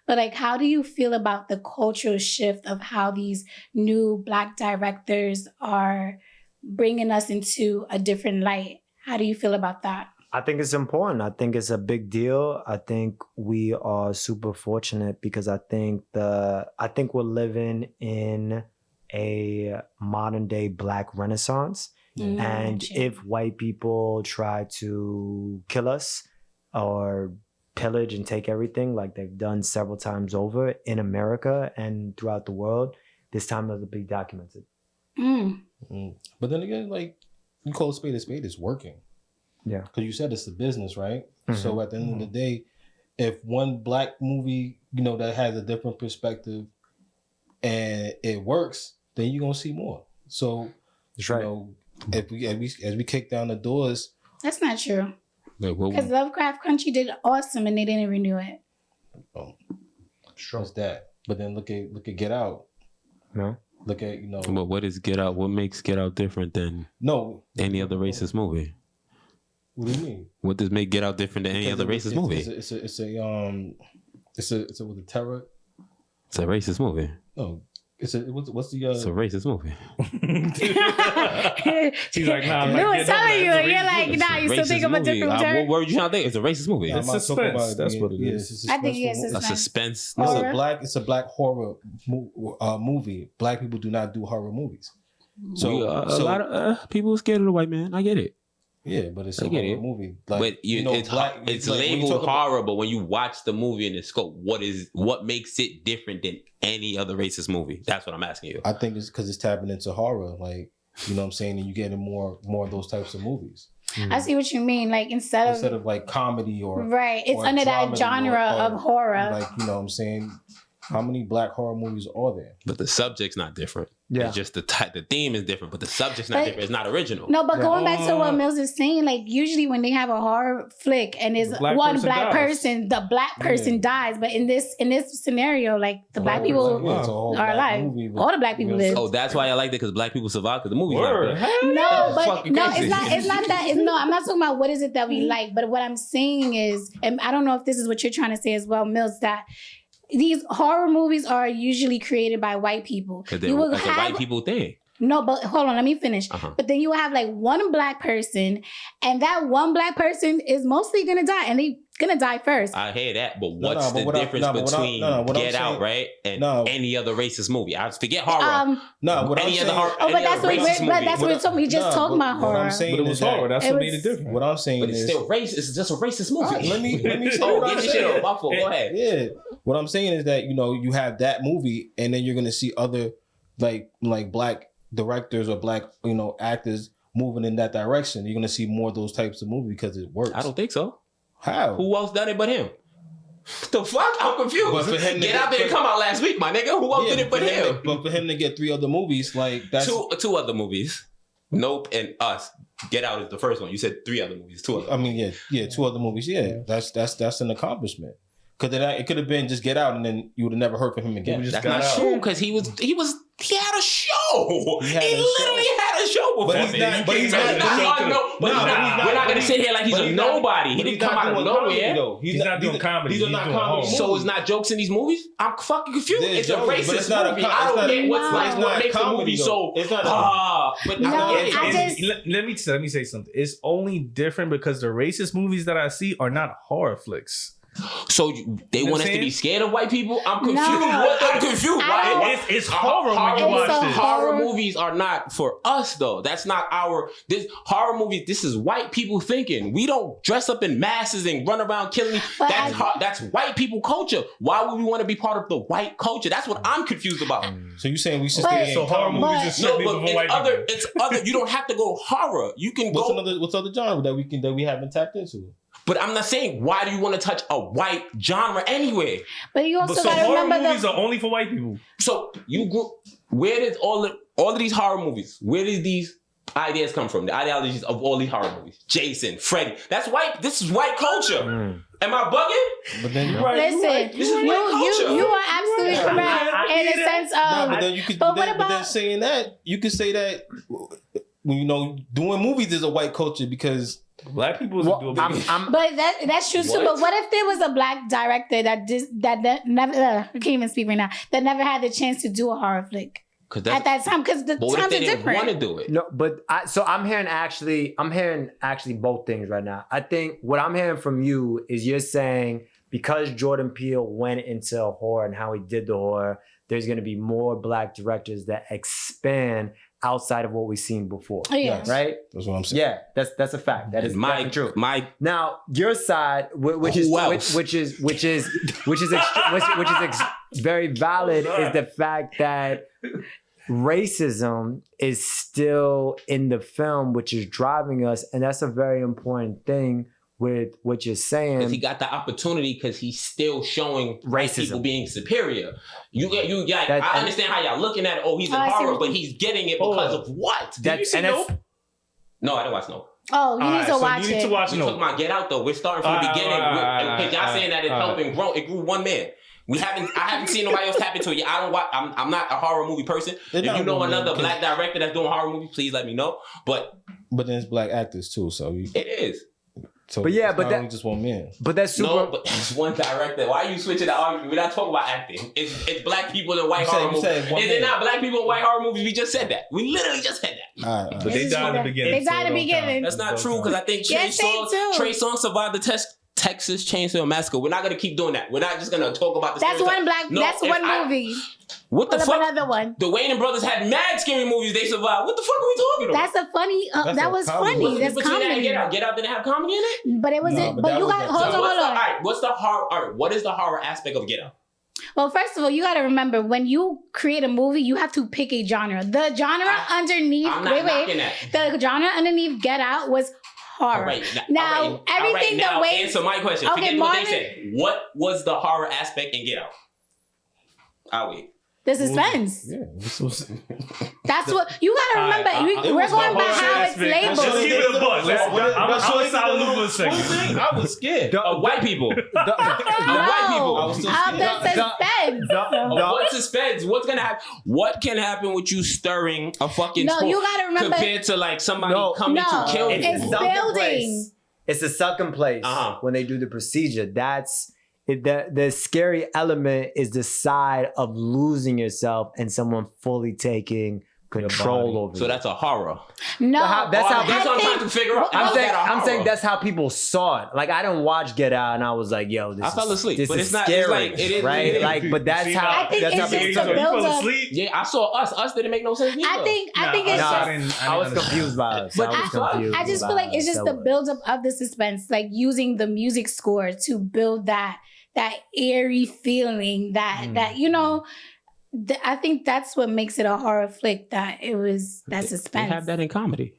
But like, how do you feel about the cultural shift of how these new Black directors are bringing us into a different light? How do you feel about that? I think it's important. I think it's a big deal. I think we are super fortunate because I think we're living in a modern day Black renaissance. And if white people try to kill us or pillage and take everything like they've done several times over in America and throughout the world, this time it'll be documented. But then again, like, you call a spade, it's working. Yeah. Because you said it's a business, right? Mhm. So at the end of the day, if one Black movie, that has a different perspective and it works, then you're gonna see more. So That's right. as we kick down the doors. That's not true. Like, what Because Lovecraft Country did awesome and they didn't renew it. What's that? But then look at Get Out. No. Look at But what is Get Out? What makes Get Out different than any other racist movie? What do you mean? What does make Get Out different than any other racist movie? It's with the terror. It's a racist movie. No, what's the It's a racist movie. She's like, nah, I'm No, not it's getting telling you. over that. You're like, nah, you still think of a different What term. word you trying to think? It's a racist movie. I'm It's not talking suspense. about That's what it is. It's a I think it's suspenseful A suspense. Horror. It's a black horror movie. Black people do not do horror movies. So a lot of people are scared of the white man. I get it. yeah, but it's I a get horror it. movie. But it's like, when you labeled talk about- horror, but when you watch the movie in the scope, what makes it different than any other racist movie? That's what I'm asking you. I think it's because it's tapping into horror, like, you know what I'm saying, and you getting more of those types of movies I see what you mean. Like instead of like comedy or right, it's or under that dramedy genre of horror. Like, you know what I'm saying. How many Black horror movies are there? But the subject's not different. Yeah. It's just the theme is different, but the subject's not But- different. It's not original. No, but going back to what Mills is saying, like usually when they have a horror flick and there's The black one person black dies. person, the black person dies. But in this scenario, like the black people Yeah, it's a whole are black alive. movie, but- All the black people live. Oh, that's why I liked it, because black people survived, because the movie's Word. not good. Hell No, yeah. but fucking no, crazy. it's not that. I'm not talking about what is it that we like. But what I'm saying is, and I don't know if this is what you're trying to say as well, Mills, that these horror movies are usually created by white people. Because You will it's a have white people thing. no, but hold on, let me finish. Uh-huh. But then you will have like one black person, and that one black person is mostly gonna die, and they gonna die first. I hear that, but No, what's no, but the what I- difference no, but what I- between no, no, what I'm Get Out, saying- right, and No. any other racist movie? I forget horror. No, what I'm Any saying. other horror? Oh, any but that's other what racist movie. we're talking. We just Nah, talking but about what horror. I'm saying But it was is that- horror. That's It what made was- it different. What I'm saying But it's is still racist. It's just a racist movie. All right, let me say Oh, what get I'm your shit saying. on. My fault. Go ahead. Yeah, what I'm saying is that you have that movie, and then you're gonna see other like Black directors or Black actors moving in that direction. You're gonna see more of those types of movies because it works. I don't think so. How? Who else done it but him? The fuck? I'm confused. But for him to Get get- Out didn't come out last week, my nigga. Who else Yeah, did it but for him him? to- but for him to get 3 other movies, like that's Two other movies. Nope and Us. Get Out is the first one. You said 3 other movies. 2 other. I mean, yeah, 2 other movies. Yeah, that's an accomplishment. Because it could have been just Get Out, and then you would have never heard from him again. That's not true, because he had a show. He literally had a show before. But he's not. We're not gonna sit here like he's a nobody. He didn't come out of nowhere. He's not doing comedy. These are not comedy. So it's not jokes in these movies? I'm fucking confused. It's a racist movie. I don't get what makes a movie so. It's not. Let me say something. It's only different because the racist movies that I see are not horror flicks. So they want us to be scared of white people? I'm confused. No. I'm confused. It's horror when you watch this. Horror movies are not for us, though. That's not horror movies. This is white people thinking. We don't dress up in masses and run around killing. That's white people culture. Why would we want to be part of the white culture? That's what I'm confused about. So you saying we should stay in horror movies is strictly for white people? It's other. You don't have to go horror. You can go. What's other genre that we haven't tapped into? But I'm not saying why do you want to touch a white genre anyway? But you also So got to horror remember movies are only for white people. So where did all of these horror movies? Where did these ideas come from? The ideologies of all these horror movies. Jason, Freddy. That's white. This is white culture. Am I bugging? But then Listen, This is white culture. you are absolutely correct in the sense of. but then you could. But But what about? then saying that, you could say that doing movies is a white culture because. Black people do a big But that's true too. But what if there was a black director that never I can't even speak right now, that never had the chance to do a horror flick at that time? Because the times are different. Want to do it? No, but I'm hearing actually both things right now. I think what I'm hearing from you is you're saying because Jordan Peele went into horror and how he did the horror, there's going to be more black directors that expand outside of what we've seen before. Oh, yeah. Right? That's what I'm saying. Yeah, that's a fact. That is definitely true. Now your side, which is very valid, is the fact that racism is still in the film, which is driving us, and that's a very important thing with what you're saying. Because he got the opportunity because he's still showing racism, people being superior. I understand how y'all looking at it. Oh, he's in horror, but he's getting it because of what? Did you see Nope? No, I didn't watch Nope. Oh, you need to watch it. We talking about Get Out though. We're starting from the beginning. Because y'all saying that it's helping grow. It grew one man. I haven't seen nobody else tap into it. I don't watch. I'm not a horror movie person. If you know another black director that's doing horror movies, please let me know. But then it's black actors too. So it is. So but yeah, but that only just one man. But that's super. No, but it's one director. Why are you switching the argument? We're not talking about acting. It's black people in white horror movies. Is it not black people in white horror movies? We just said that. We literally just said that. All right. But they died at the beginning. They died at the beginning. That's not true because I think Trey Songz survived the Texas Chainsaw Massacre. We're not gonna keep doing that. We're not just gonna talk about the. That's one movie. What the fuck? Another one. The Wayne brothers had mad scary movies. They survived. What the fuck are we talking about? That's a funny. That was funny. That's comedy. Get Out didn't have comedy in it. But it wasn't. But you got hold on. All right. What's the horror? All right. What is the horror aspect of Get Out? Well, first of all, you got to remember when you create a movie, you have to pick a genre. The genre underneath. The genre underneath Get Out was horror. Right, now, everything now the way. Answer my question. Okay, Forget what they said. What was the horror aspect in Get Out? I'll wait. The suspense. Yeah. That's what you gotta remember. We're going by how it's labeled. Let's keep it a buck. I'm a solid for a second. I was scared. White people. White people. I was so scared. What suspense? What's gonna happen? What can happen with you stirring a fucking No, you gotta remember compared to like somebody coming to kill you? It's building. It's the second place when they do the procedure. That's the scary element is the side of losing yourself and someone fully taking control over you. So that's a horror. No, that's what I'm trying to figure out. I'm saying that's how people saw it. Like I didn't watch Get Out and I was like, "Yo, I fell asleep." This but is it's not scary, it's like, it is, right? It is. Like, but that's how. I think that's it's how just to build up. Yeah, I saw Us. Us didn't make no sense either. I think it's just. I was confused by Us. But I just feel like it's just the build up of the suspense, like using the music score to build that eerie feeling that you know. I think that's what makes it a horror flick. That suspense. They have that in comedy.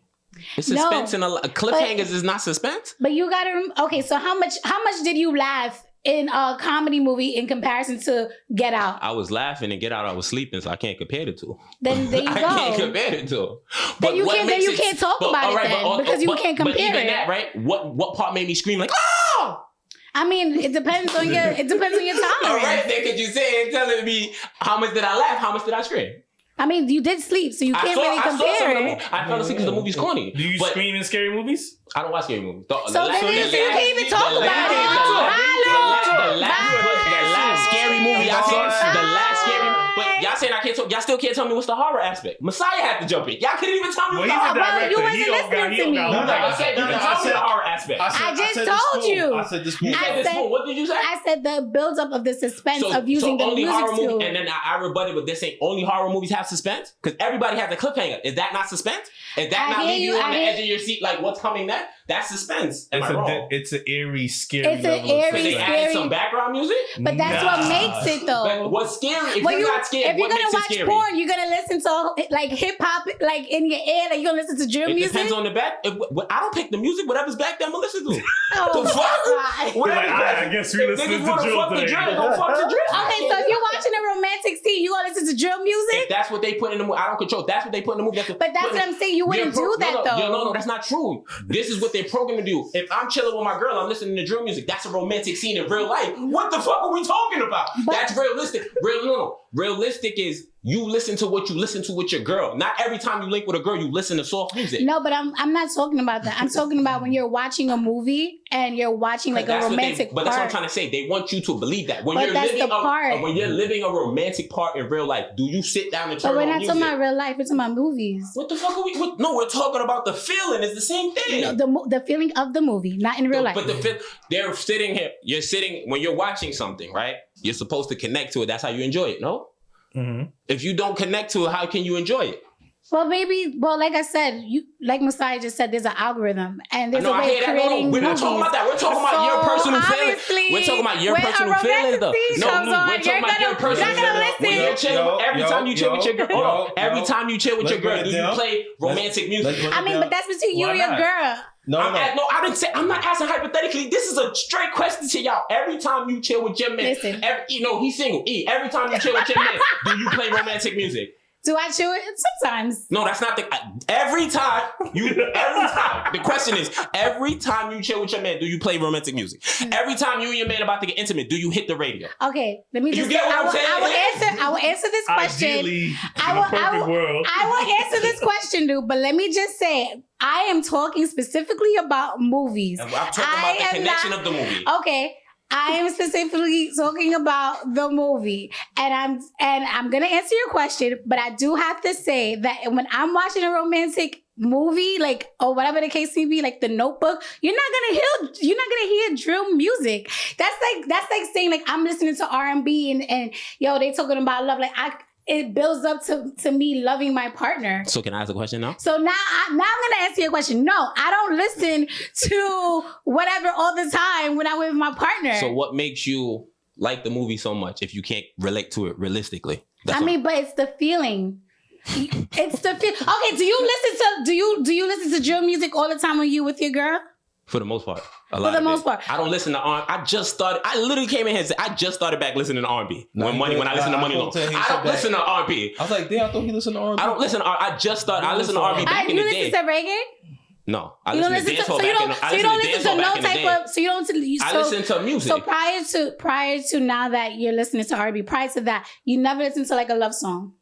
It's suspense and cliffhangers is not suspense. But you gotta so how much did you laugh in a comedy movie in comparison to Get Out? I was laughing and Get Out I was sleeping, so I can't compare the two. Then there you go. I can't compare the two. Then you can't talk about it because you can't compare but even it. that, right? What part made me scream like, oh? I mean, it depends on your tolerance. All right, then, could you say and telling me how much did I laugh? How much did I scream? I mean, you did sleep, so you can't really compare it. I fell asleep because the movie's corny. Do you scream in scary movies? I don't watch scary movies. So you can't even talk about it. The last scary movie I seen, the last scary movie. But y'all saying I can't talk. Y'all still can't tell me what's the horror aspect. Mosiah had to jump in. Y'all couldn't even tell me what's the horror aspect. You wasn't listening to me. I said you can tell me the horror aspect. I just told you. I said this. You said this. What did you say? I said the build-up of the suspense of using the only music horror movie, tool. and then I rebutted, but this ain't only horror movies have suspense because everybody has a cliffhanger. Is that not suspense? Is that not leaving you on the edge of your seat like what's coming next? That's suspense. Am I wrong? It's an eerie, scary. It's an eerie, they added some background music, but that's what makes it though. But what's scary? If you're not scared, if you're what gonna makes watch it scary? porn, you're gonna listen to like hip hop, like in your ear. Like you're gonna listen to drill music. It depends on the back. I don't pick the music. Whatever's back there, I'm gonna listen to. Oh, The fuck? God. Whatever. I guess we listening to drill today. Go fuck the drill. Okay, so if you're watching a romantic scene, you gonna listen to drill music? If that's what they put in the movie, I don't control. That's what they put in the movie. But that's what I'm saying. You wouldn't do that though. No, that's not true. This is what they're programmed to do. If I'm chilling with my girl, I'm listening to drill music. That's a romantic scene in real life. What the fuck are we talking about? That's realistic. Realistic is you listen to what you listen to with your girl. Not every time you link with a girl, you listen to soft music. No, but I'm not talking about that. I'm talking about when you're watching a movie and you're watching like a romantic part. But that's what I'm trying to say. They want you to believe that. When But you're that's living the part. when you're living a romantic part in real life, do you sit down and turn on But we're not music? talking about real life. We're talking about movies. What the fuck are we? No, we're talking about the feeling. It's the same thing. The feeling of the movie, not in real life. But they're sitting here. You're sitting when you're watching something, right? You're supposed to connect to it. That's how you enjoy it. No. Mm-hmm. If you don't connect to it, how can you enjoy it? Well, like I said, like Mosiah just said, there's an algorithm, and there's a way of creating We're not movies. talking about that. We're talking about your personal feelings. Obviously, We're talking about your when personal a feelings, though. romantic scene comes on, we're talking about your personal you're not gonna feelings. When you're chilling, every time you chill with your girl, every time you chill with your girl, do you play romantic music? I mean, but that's between you and your girl. I didn't say. I'm not asking hypothetically. This is a straight question to y'all. Every time you chill with your man, Listen. he's single. Every time you chill with your man, do you play romantic music? Do I chew it? Sometimes. No, that's not every time. The question is, every time you chill with your man, do you play romantic music? Every time you and your man about to get intimate, do you hit the radio? Okay, let me just You get what I'm saying? I will answer this question. Ideally, in a perfect world. I will answer this question, dude, but let me just say, I am talking specifically about movies. I'm talking about the connection of the movie. Okay. I am specifically talking about the movie, and I'm gonna answer your question, but I do have to say that when I'm watching a romantic movie, like, or whatever the case may be, like The Notebook, you're not gonna hear drill music. That's like saying like I'm listening to R&B and yo, they talking about love. Like it builds up to me loving my partner. So can I ask a question now? So now I'm gonna answer your question. No, I don't listen to whatever all the time when I'm with my partner. So what makes you like the movie so much if you can't relate to it realistically? But it's the feeling. It's the feel. Okay, do you listen to drill music all the time when you with your girl? For the most part. For the most part. I don't listen to R&B. I literally came in here and said, I just started back listening to R&B. When I listen to Money Long. I don't listen to R&B. I was like, damn, I thought he listened to R&B. I don't listen to R&B. I listen to R&B back in the day. You listen to reggae? No. I listen to dancehall back in the day. So you don't listen to no type of... I listen to music. So prior to now that you're listening to R&B, prior to that, you never listened to like a love song?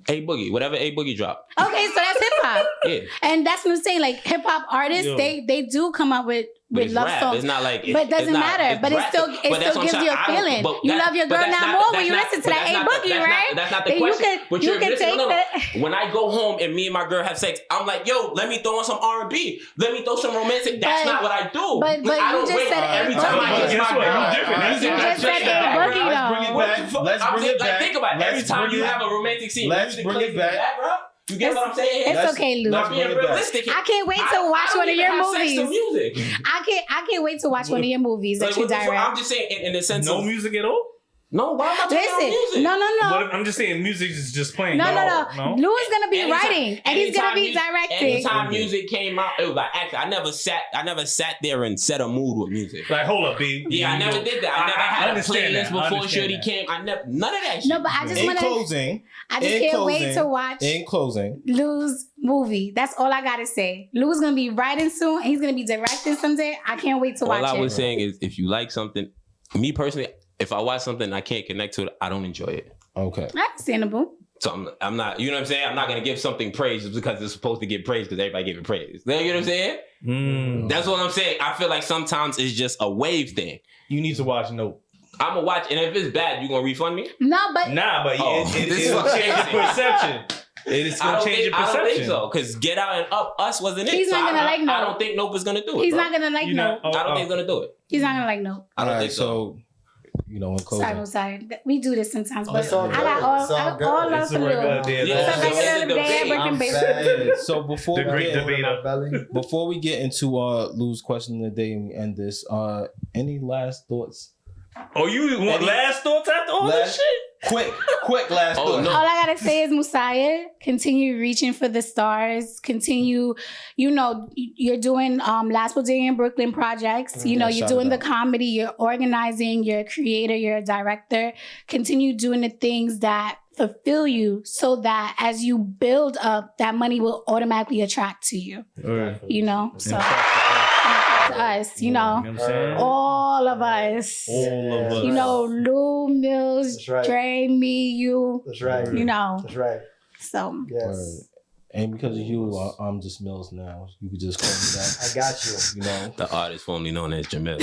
A Boogie, whatever A Boogie drop. Okay, so that's hip hop. Yeah. And that's what I'm saying. Like hip hop artists, they do come up with love rap. songs. It's not like but it doesn't matter. But it still gives you a feeling. You love your girl now more when you listen to that A Boogie, right? That's not the question. You can take that. When I go home and me and my girl have sex, I'm like, yo, let me throw on some R&B. Let me throw some romantic. That's not what I do. But I don't you just said every time I kiss my girl. You just said A Boogie though. Let's bring it back. Think about it. Every time you have a romantic scene, let's bring it back. You get what I'm saying? It's okay, Lou. Not being realistic. I can't wait to watch one of your movies. Music. I can't wait to watch one of your movies that you direct. I'm just saying, in the sense no of music at all. No, why am I turning on music? Listen, no. But I'm just saying, music is just playing. No. No. Lou's gonna be writing, and he's gonna be directing. Anytime music came out, it was like actually, I never sat there and set a mood with music. Like, hold up, B. Yeah, I never did that. I never had a playlist that. before Shorty came. None of that shit. No, but I just In wanna. closing, I just can't wait to watch in closing, Lou's movie. That's all I gotta say. Lou's gonna be writing soon, and he's gonna be directing someday. I can't wait to watch it. All I was saying is, if you like something, me personally, if I watch something and I can't connect to it, I don't enjoy it. okay. Understandable. So I'm not, you know what I'm saying? I'm not going to give something praise just because it's supposed to get praise because everybody gave it praise. You know what I'm saying? That's what I'm saying. I feel like sometimes it's just a wave thing. You need to watch Nope. I'm going to watch, and if it's bad, you going to refund me? No, but This is it'll what change the perception. It's going to change your perception. I don't think so, because Get Out and Up, Us wasn't it. He's not going to like Nope. I don't think Nope is going to do it. He's bro. not going to like Nope. I don't think he's going to do it. He's not going to like Nope. I don't All right, think so. in closing. Sorry. We do this sometimes, but It's all I good. got It's all all good. love It's for a Lou. regular day. Yeah, It's a so regular it's a day, debate. Brooklyn I'm Basement. fat. So before The we great get, debate. My belly. before we get into Lou's question of the day and we end this, any last thoughts? Oh, you want last thoughts after all this shit? Quick last Oh, thoughts. no. All I gotta say is, Mosiah, continue reaching for the stars. Continue, you're doing Last Bodega in Brooklyn projects. You're shout doing it the out. comedy, you're organizing, you're a creator, you're a director. Continue doing the things that fulfill you so that as you build up, that money will automatically attract to you. So to us, You know what I'm saying? all of us. All of us. Lou, Mills, That's right. Dre, me, you, That's right. That's right. So Yes. Word. And because of you, I'm just Mills now. You could just call me that. I got you. You know, The artist formerly known as Jamel.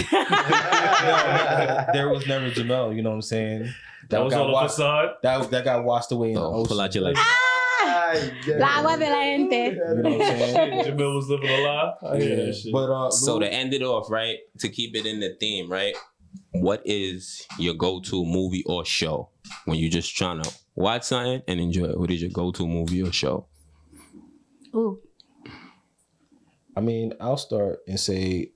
there was never Jamel. You know what I'm saying? That was got all a washed- facade. That got washed away in the So ocean. pull out your leg. La agua de la gente. You know what I'm saying? Jamil was living a lie. I hear that shit. But So Lou, to end it off, right? To keep it in the theme, right? What is your go-to movie or show when you're just trying to watch something and enjoy it? What is your go-to movie or show? Ooh. I mean, I'll start and say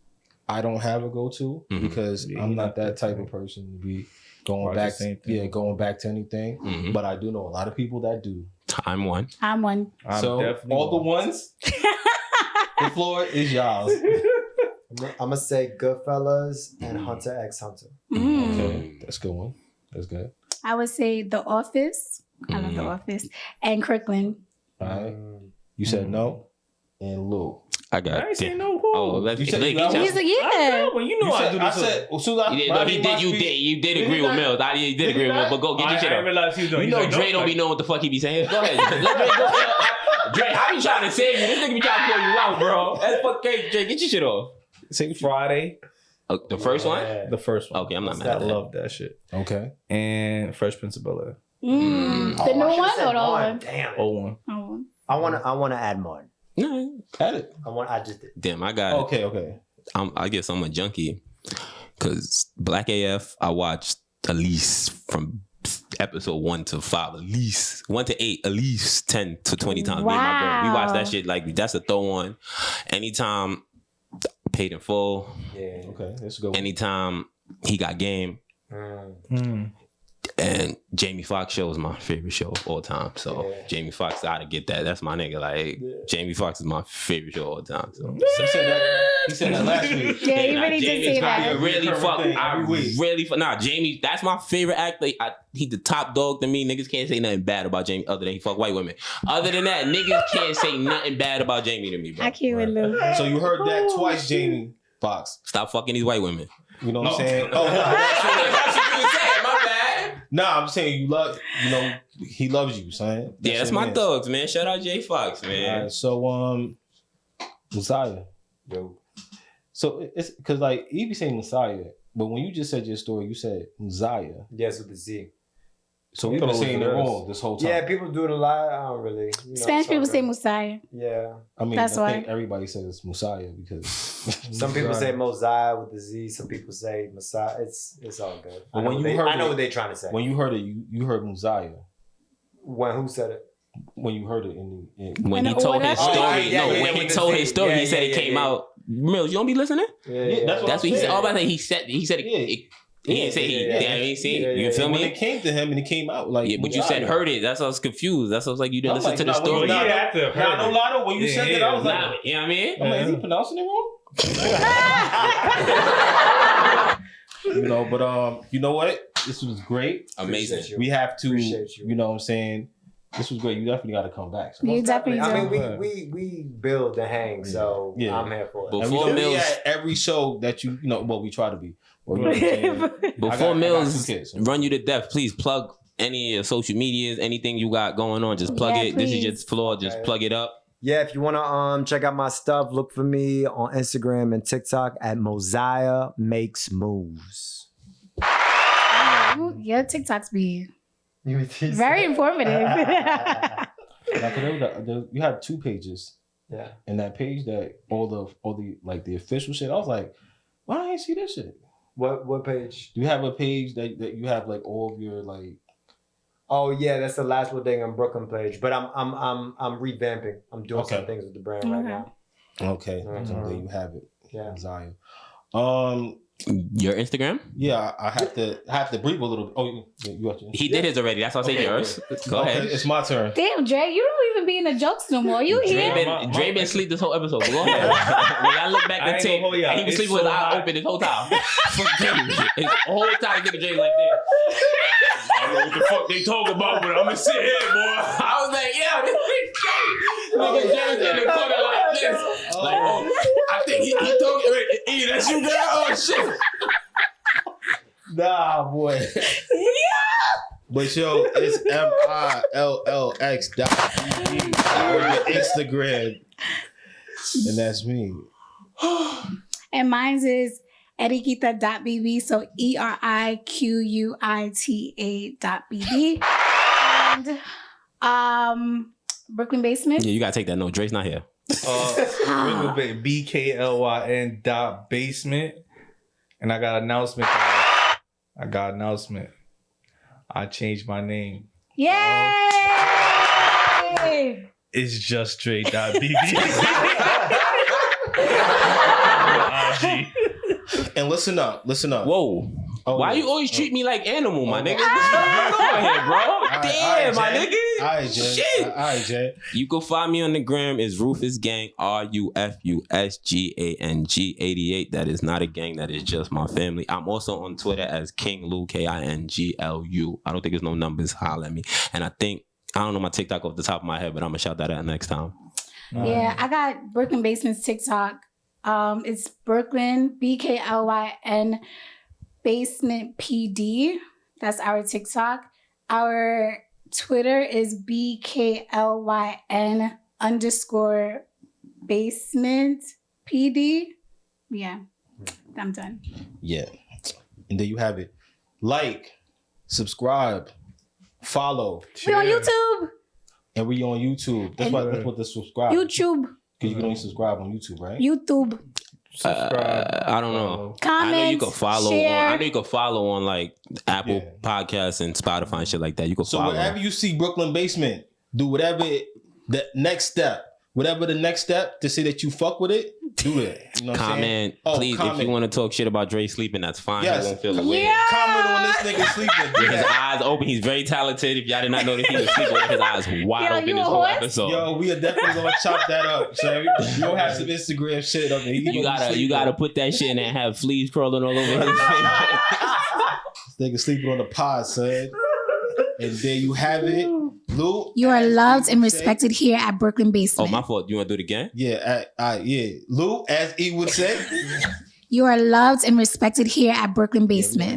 I don't have a go-to Mhm. because I'm not that type of person to be going Watch back. the same thing. Going back to anything. Mhm. But I do know a lot of people that do. I'm one. I'm one. I'm so definitely all the ones, the floor is y'all's. I'm gonna say Goodfellas and Hunter x Hunter. Okay, that's a good one. That's good. I would say The Office. I love The Office. And Kirkland. All right. You said no, and Lou. I I got ain't say it. no. Oh, let's You said look, you he got just- He's like, yeah. Well, you know I do this. You did agree with Mills. You did agree with Mills, but go get your shit I off. realized he was doing. You know Dre don't be knowing what the fuck he be saying. Go ahead. Let Dre go. Dre, I be trying to save you. This nigga be trying to pull you out, bro. That's fucking Dre. Get your shit off. Say Friday, The first one? Yeah. the first one. Okay, I'm not mad I at that. love that shit. Okay. And Fresh Prince of Bel-Air. The Oh, new I should've one said or the old Martin. one? Damn. Old one. Oh. I wanna add Martin. No. At it. I just did. Damn, I got it. Okay. I guess I'm a junkie because Black AF I watched at least from episode 1 to 5, at least 1 to 8, at least 10 to 20 times. Me and my girl, we watch that shit like that's a throw on. Anytime Paid in Full, Yeah. Okay. That's a good one. anytime He Got Game, and Jamie Foxx show is my favorite show of all time. So Yeah. Jamie Foxx, gotta get that. That's my nigga. Like Jamie Foxx is my favorite show of all time. So. He said that last week. Yeah, you Nah, really did Jamie's say probably that. really Current fuck. thing I every week. really fuck. Nah, Jamie, that's my favorite actor. He the top dog to me. Niggas can't say nothing bad about Jamie other than he fuck white women. Other than that, niggas can't say nothing bad about Jamie to me, bro. I can't with Lou. So you heard that twice, Jamie Foxx. Stop fucking these white women. You know what I'm saying? Oh, that's what you said. My bad. Nah, I'm saying you love. You know, he loves you, son. Yeah, that's your my man. thugs, man. Shout out Jay Fox, man. All right, so Mosiah. Yo. So it's because like you be saying Mosiah, but when you just said your story, you said Mosiah. Yes, with the Z. So we've People been saying it always wrong this whole time. Yeah, people do it a lot. I don't really. Spanish people say Mosiah. Yeah. I mean, That's I why. think everybody says Mosiah because Some people say Mosiah with the Z. Some people say Messiah. It's all good. But I know, when what you they, heard I know it- what they're trying to say. when you heard it, you heard Mosiah. When who said it? When you heard it in When In he the told order? his Oh, story, yeah, when with he the told Z. his story, Yeah, he said yeah, it came yeah. out. Mills, you don't be listening? Yeah, that's what That's what he I'm said. saying. All about that, he said He didn't say he ain't seen. You feel When me? it came to him and it came out like. Yeah, but you said heard it. That's why I was confused. That's why I was like, you didn't listen to the story. Nah, no lie. When you said that, I was like, you know what I mean? I'm like, is he pronouncing it wrong? But you know what? This was great. Amazing. We have to, Appreciate you. You know what I'm saying? This was great. You definitely got to come back. So. You definitely do. I mean, we build the hang, so Yeah. I'm here for it. Before And we Mills, at every show that we try to be. Well, you know what I'm saying? before Mills two kids. run you to death, please plug any of your social medias, anything you got going on. Just plug Yeah, it. This is please. your floor. Just plug it up. Yeah, if you want to check out my stuff, look for me on Instagram and TikTok at Mosiah Makes Moves. Your TikToks be very informative. You have 2 pages. Yeah. And that page that all the like the official shit, I was like, why didn't I see this shit? What page? Do you have a page that you have like all of your like? Oh yeah, that's the last little thing on Brooklyn page. But I'm revamping. I'm doing some things with the brand right now. Okay, Mhm. so there you have it. Yeah. Zion. Your Instagram? Yeah, I have to breathe a little bit. Oh, you got your. He did his already. That's why I say yours. Go ahead. It's my turn. Damn, Dre, you don't even be in the jokes no more. You here? Dre been asleep this whole episode. Go ahead. When I look back at the tape, and he was sleeping with his eyes open this whole time. The whole time, nigga Dre like this. I don't know what the fuck they talk about, but I'm gonna sit here, boy. I was like, yeah, this nigga Dre in the corner like this. Like, oh, I think he told me, hey, that's you, girl? Oh, shit. Nah, boy. But yo, it's MILLX.BB on your Instagram, and that's me. And mine's is eriquita.bb, so ERIQUITA.BB. And Brooklyn Basement. Yeah, you gotta take that note. Dre's not here. BKLYN.basement. And I got an announcement, guys. I changed my name. Yay! It's just Dre.bb. And listen up. Whoa. Oh, why yeah. you always treat me like animal, my nigga? What's going on here, bro? Damn, my nigga. All right, Jay. Shit. All right, Jay. You can find me on the gram. It's Rufus Gang, RUFUSGANG88. That is not a gang. That is just my family. I'm also on Twitter as King Lou, KINGLU. I don't think there's no numbers. Holler at me. And I don't know my TikTok off the top of my head, but I'm going to shout that out next time. Yeah, I got Brooklyn Basement's TikTok. It's Brooklyn, BKLYN Basement PD. That's our TikTok. Our Twitter is BKLYN_basement PD. Yeah, I'm done. Yeah. And there you have it. Like, subscribe, follow. We on YouTube. And we on YouTube. That's what the subscribe. YouTube. Because you can only subscribe on YouTube, right? YouTube. I don't know. Comments. I know you can follow share. I know you can follow on like Apple Podcasts and Spotify and shit like that. You can So follow. wherever you see Brooklyn Basement, do whatever the next step to say that you fuck with it, do it. You know what I'm saying? Comment, please. If you want to talk shit about Dre sleeping, that's fine. Yes. I won't feel away. Yeah. Comment on this nigga sleeping. With his eyes open, he's very talented. If y'all did not know that he was sleeping with his eyes wide Yo, open you this a whole horse? episode. Yo, we are definitely gonna chop that up. So you don't have some Instagram shit up there. You gotta put that shit in there and have fleas crawling all over his face. This nigga sleeping on the pod, son. And there you have it. Lou. You are loved and respected here at Brooklyn Oh, Basement. my fault. You want to do it again? Yeah, yeah. Lou, as he would say. You are loved and respected here at Brooklyn Basement.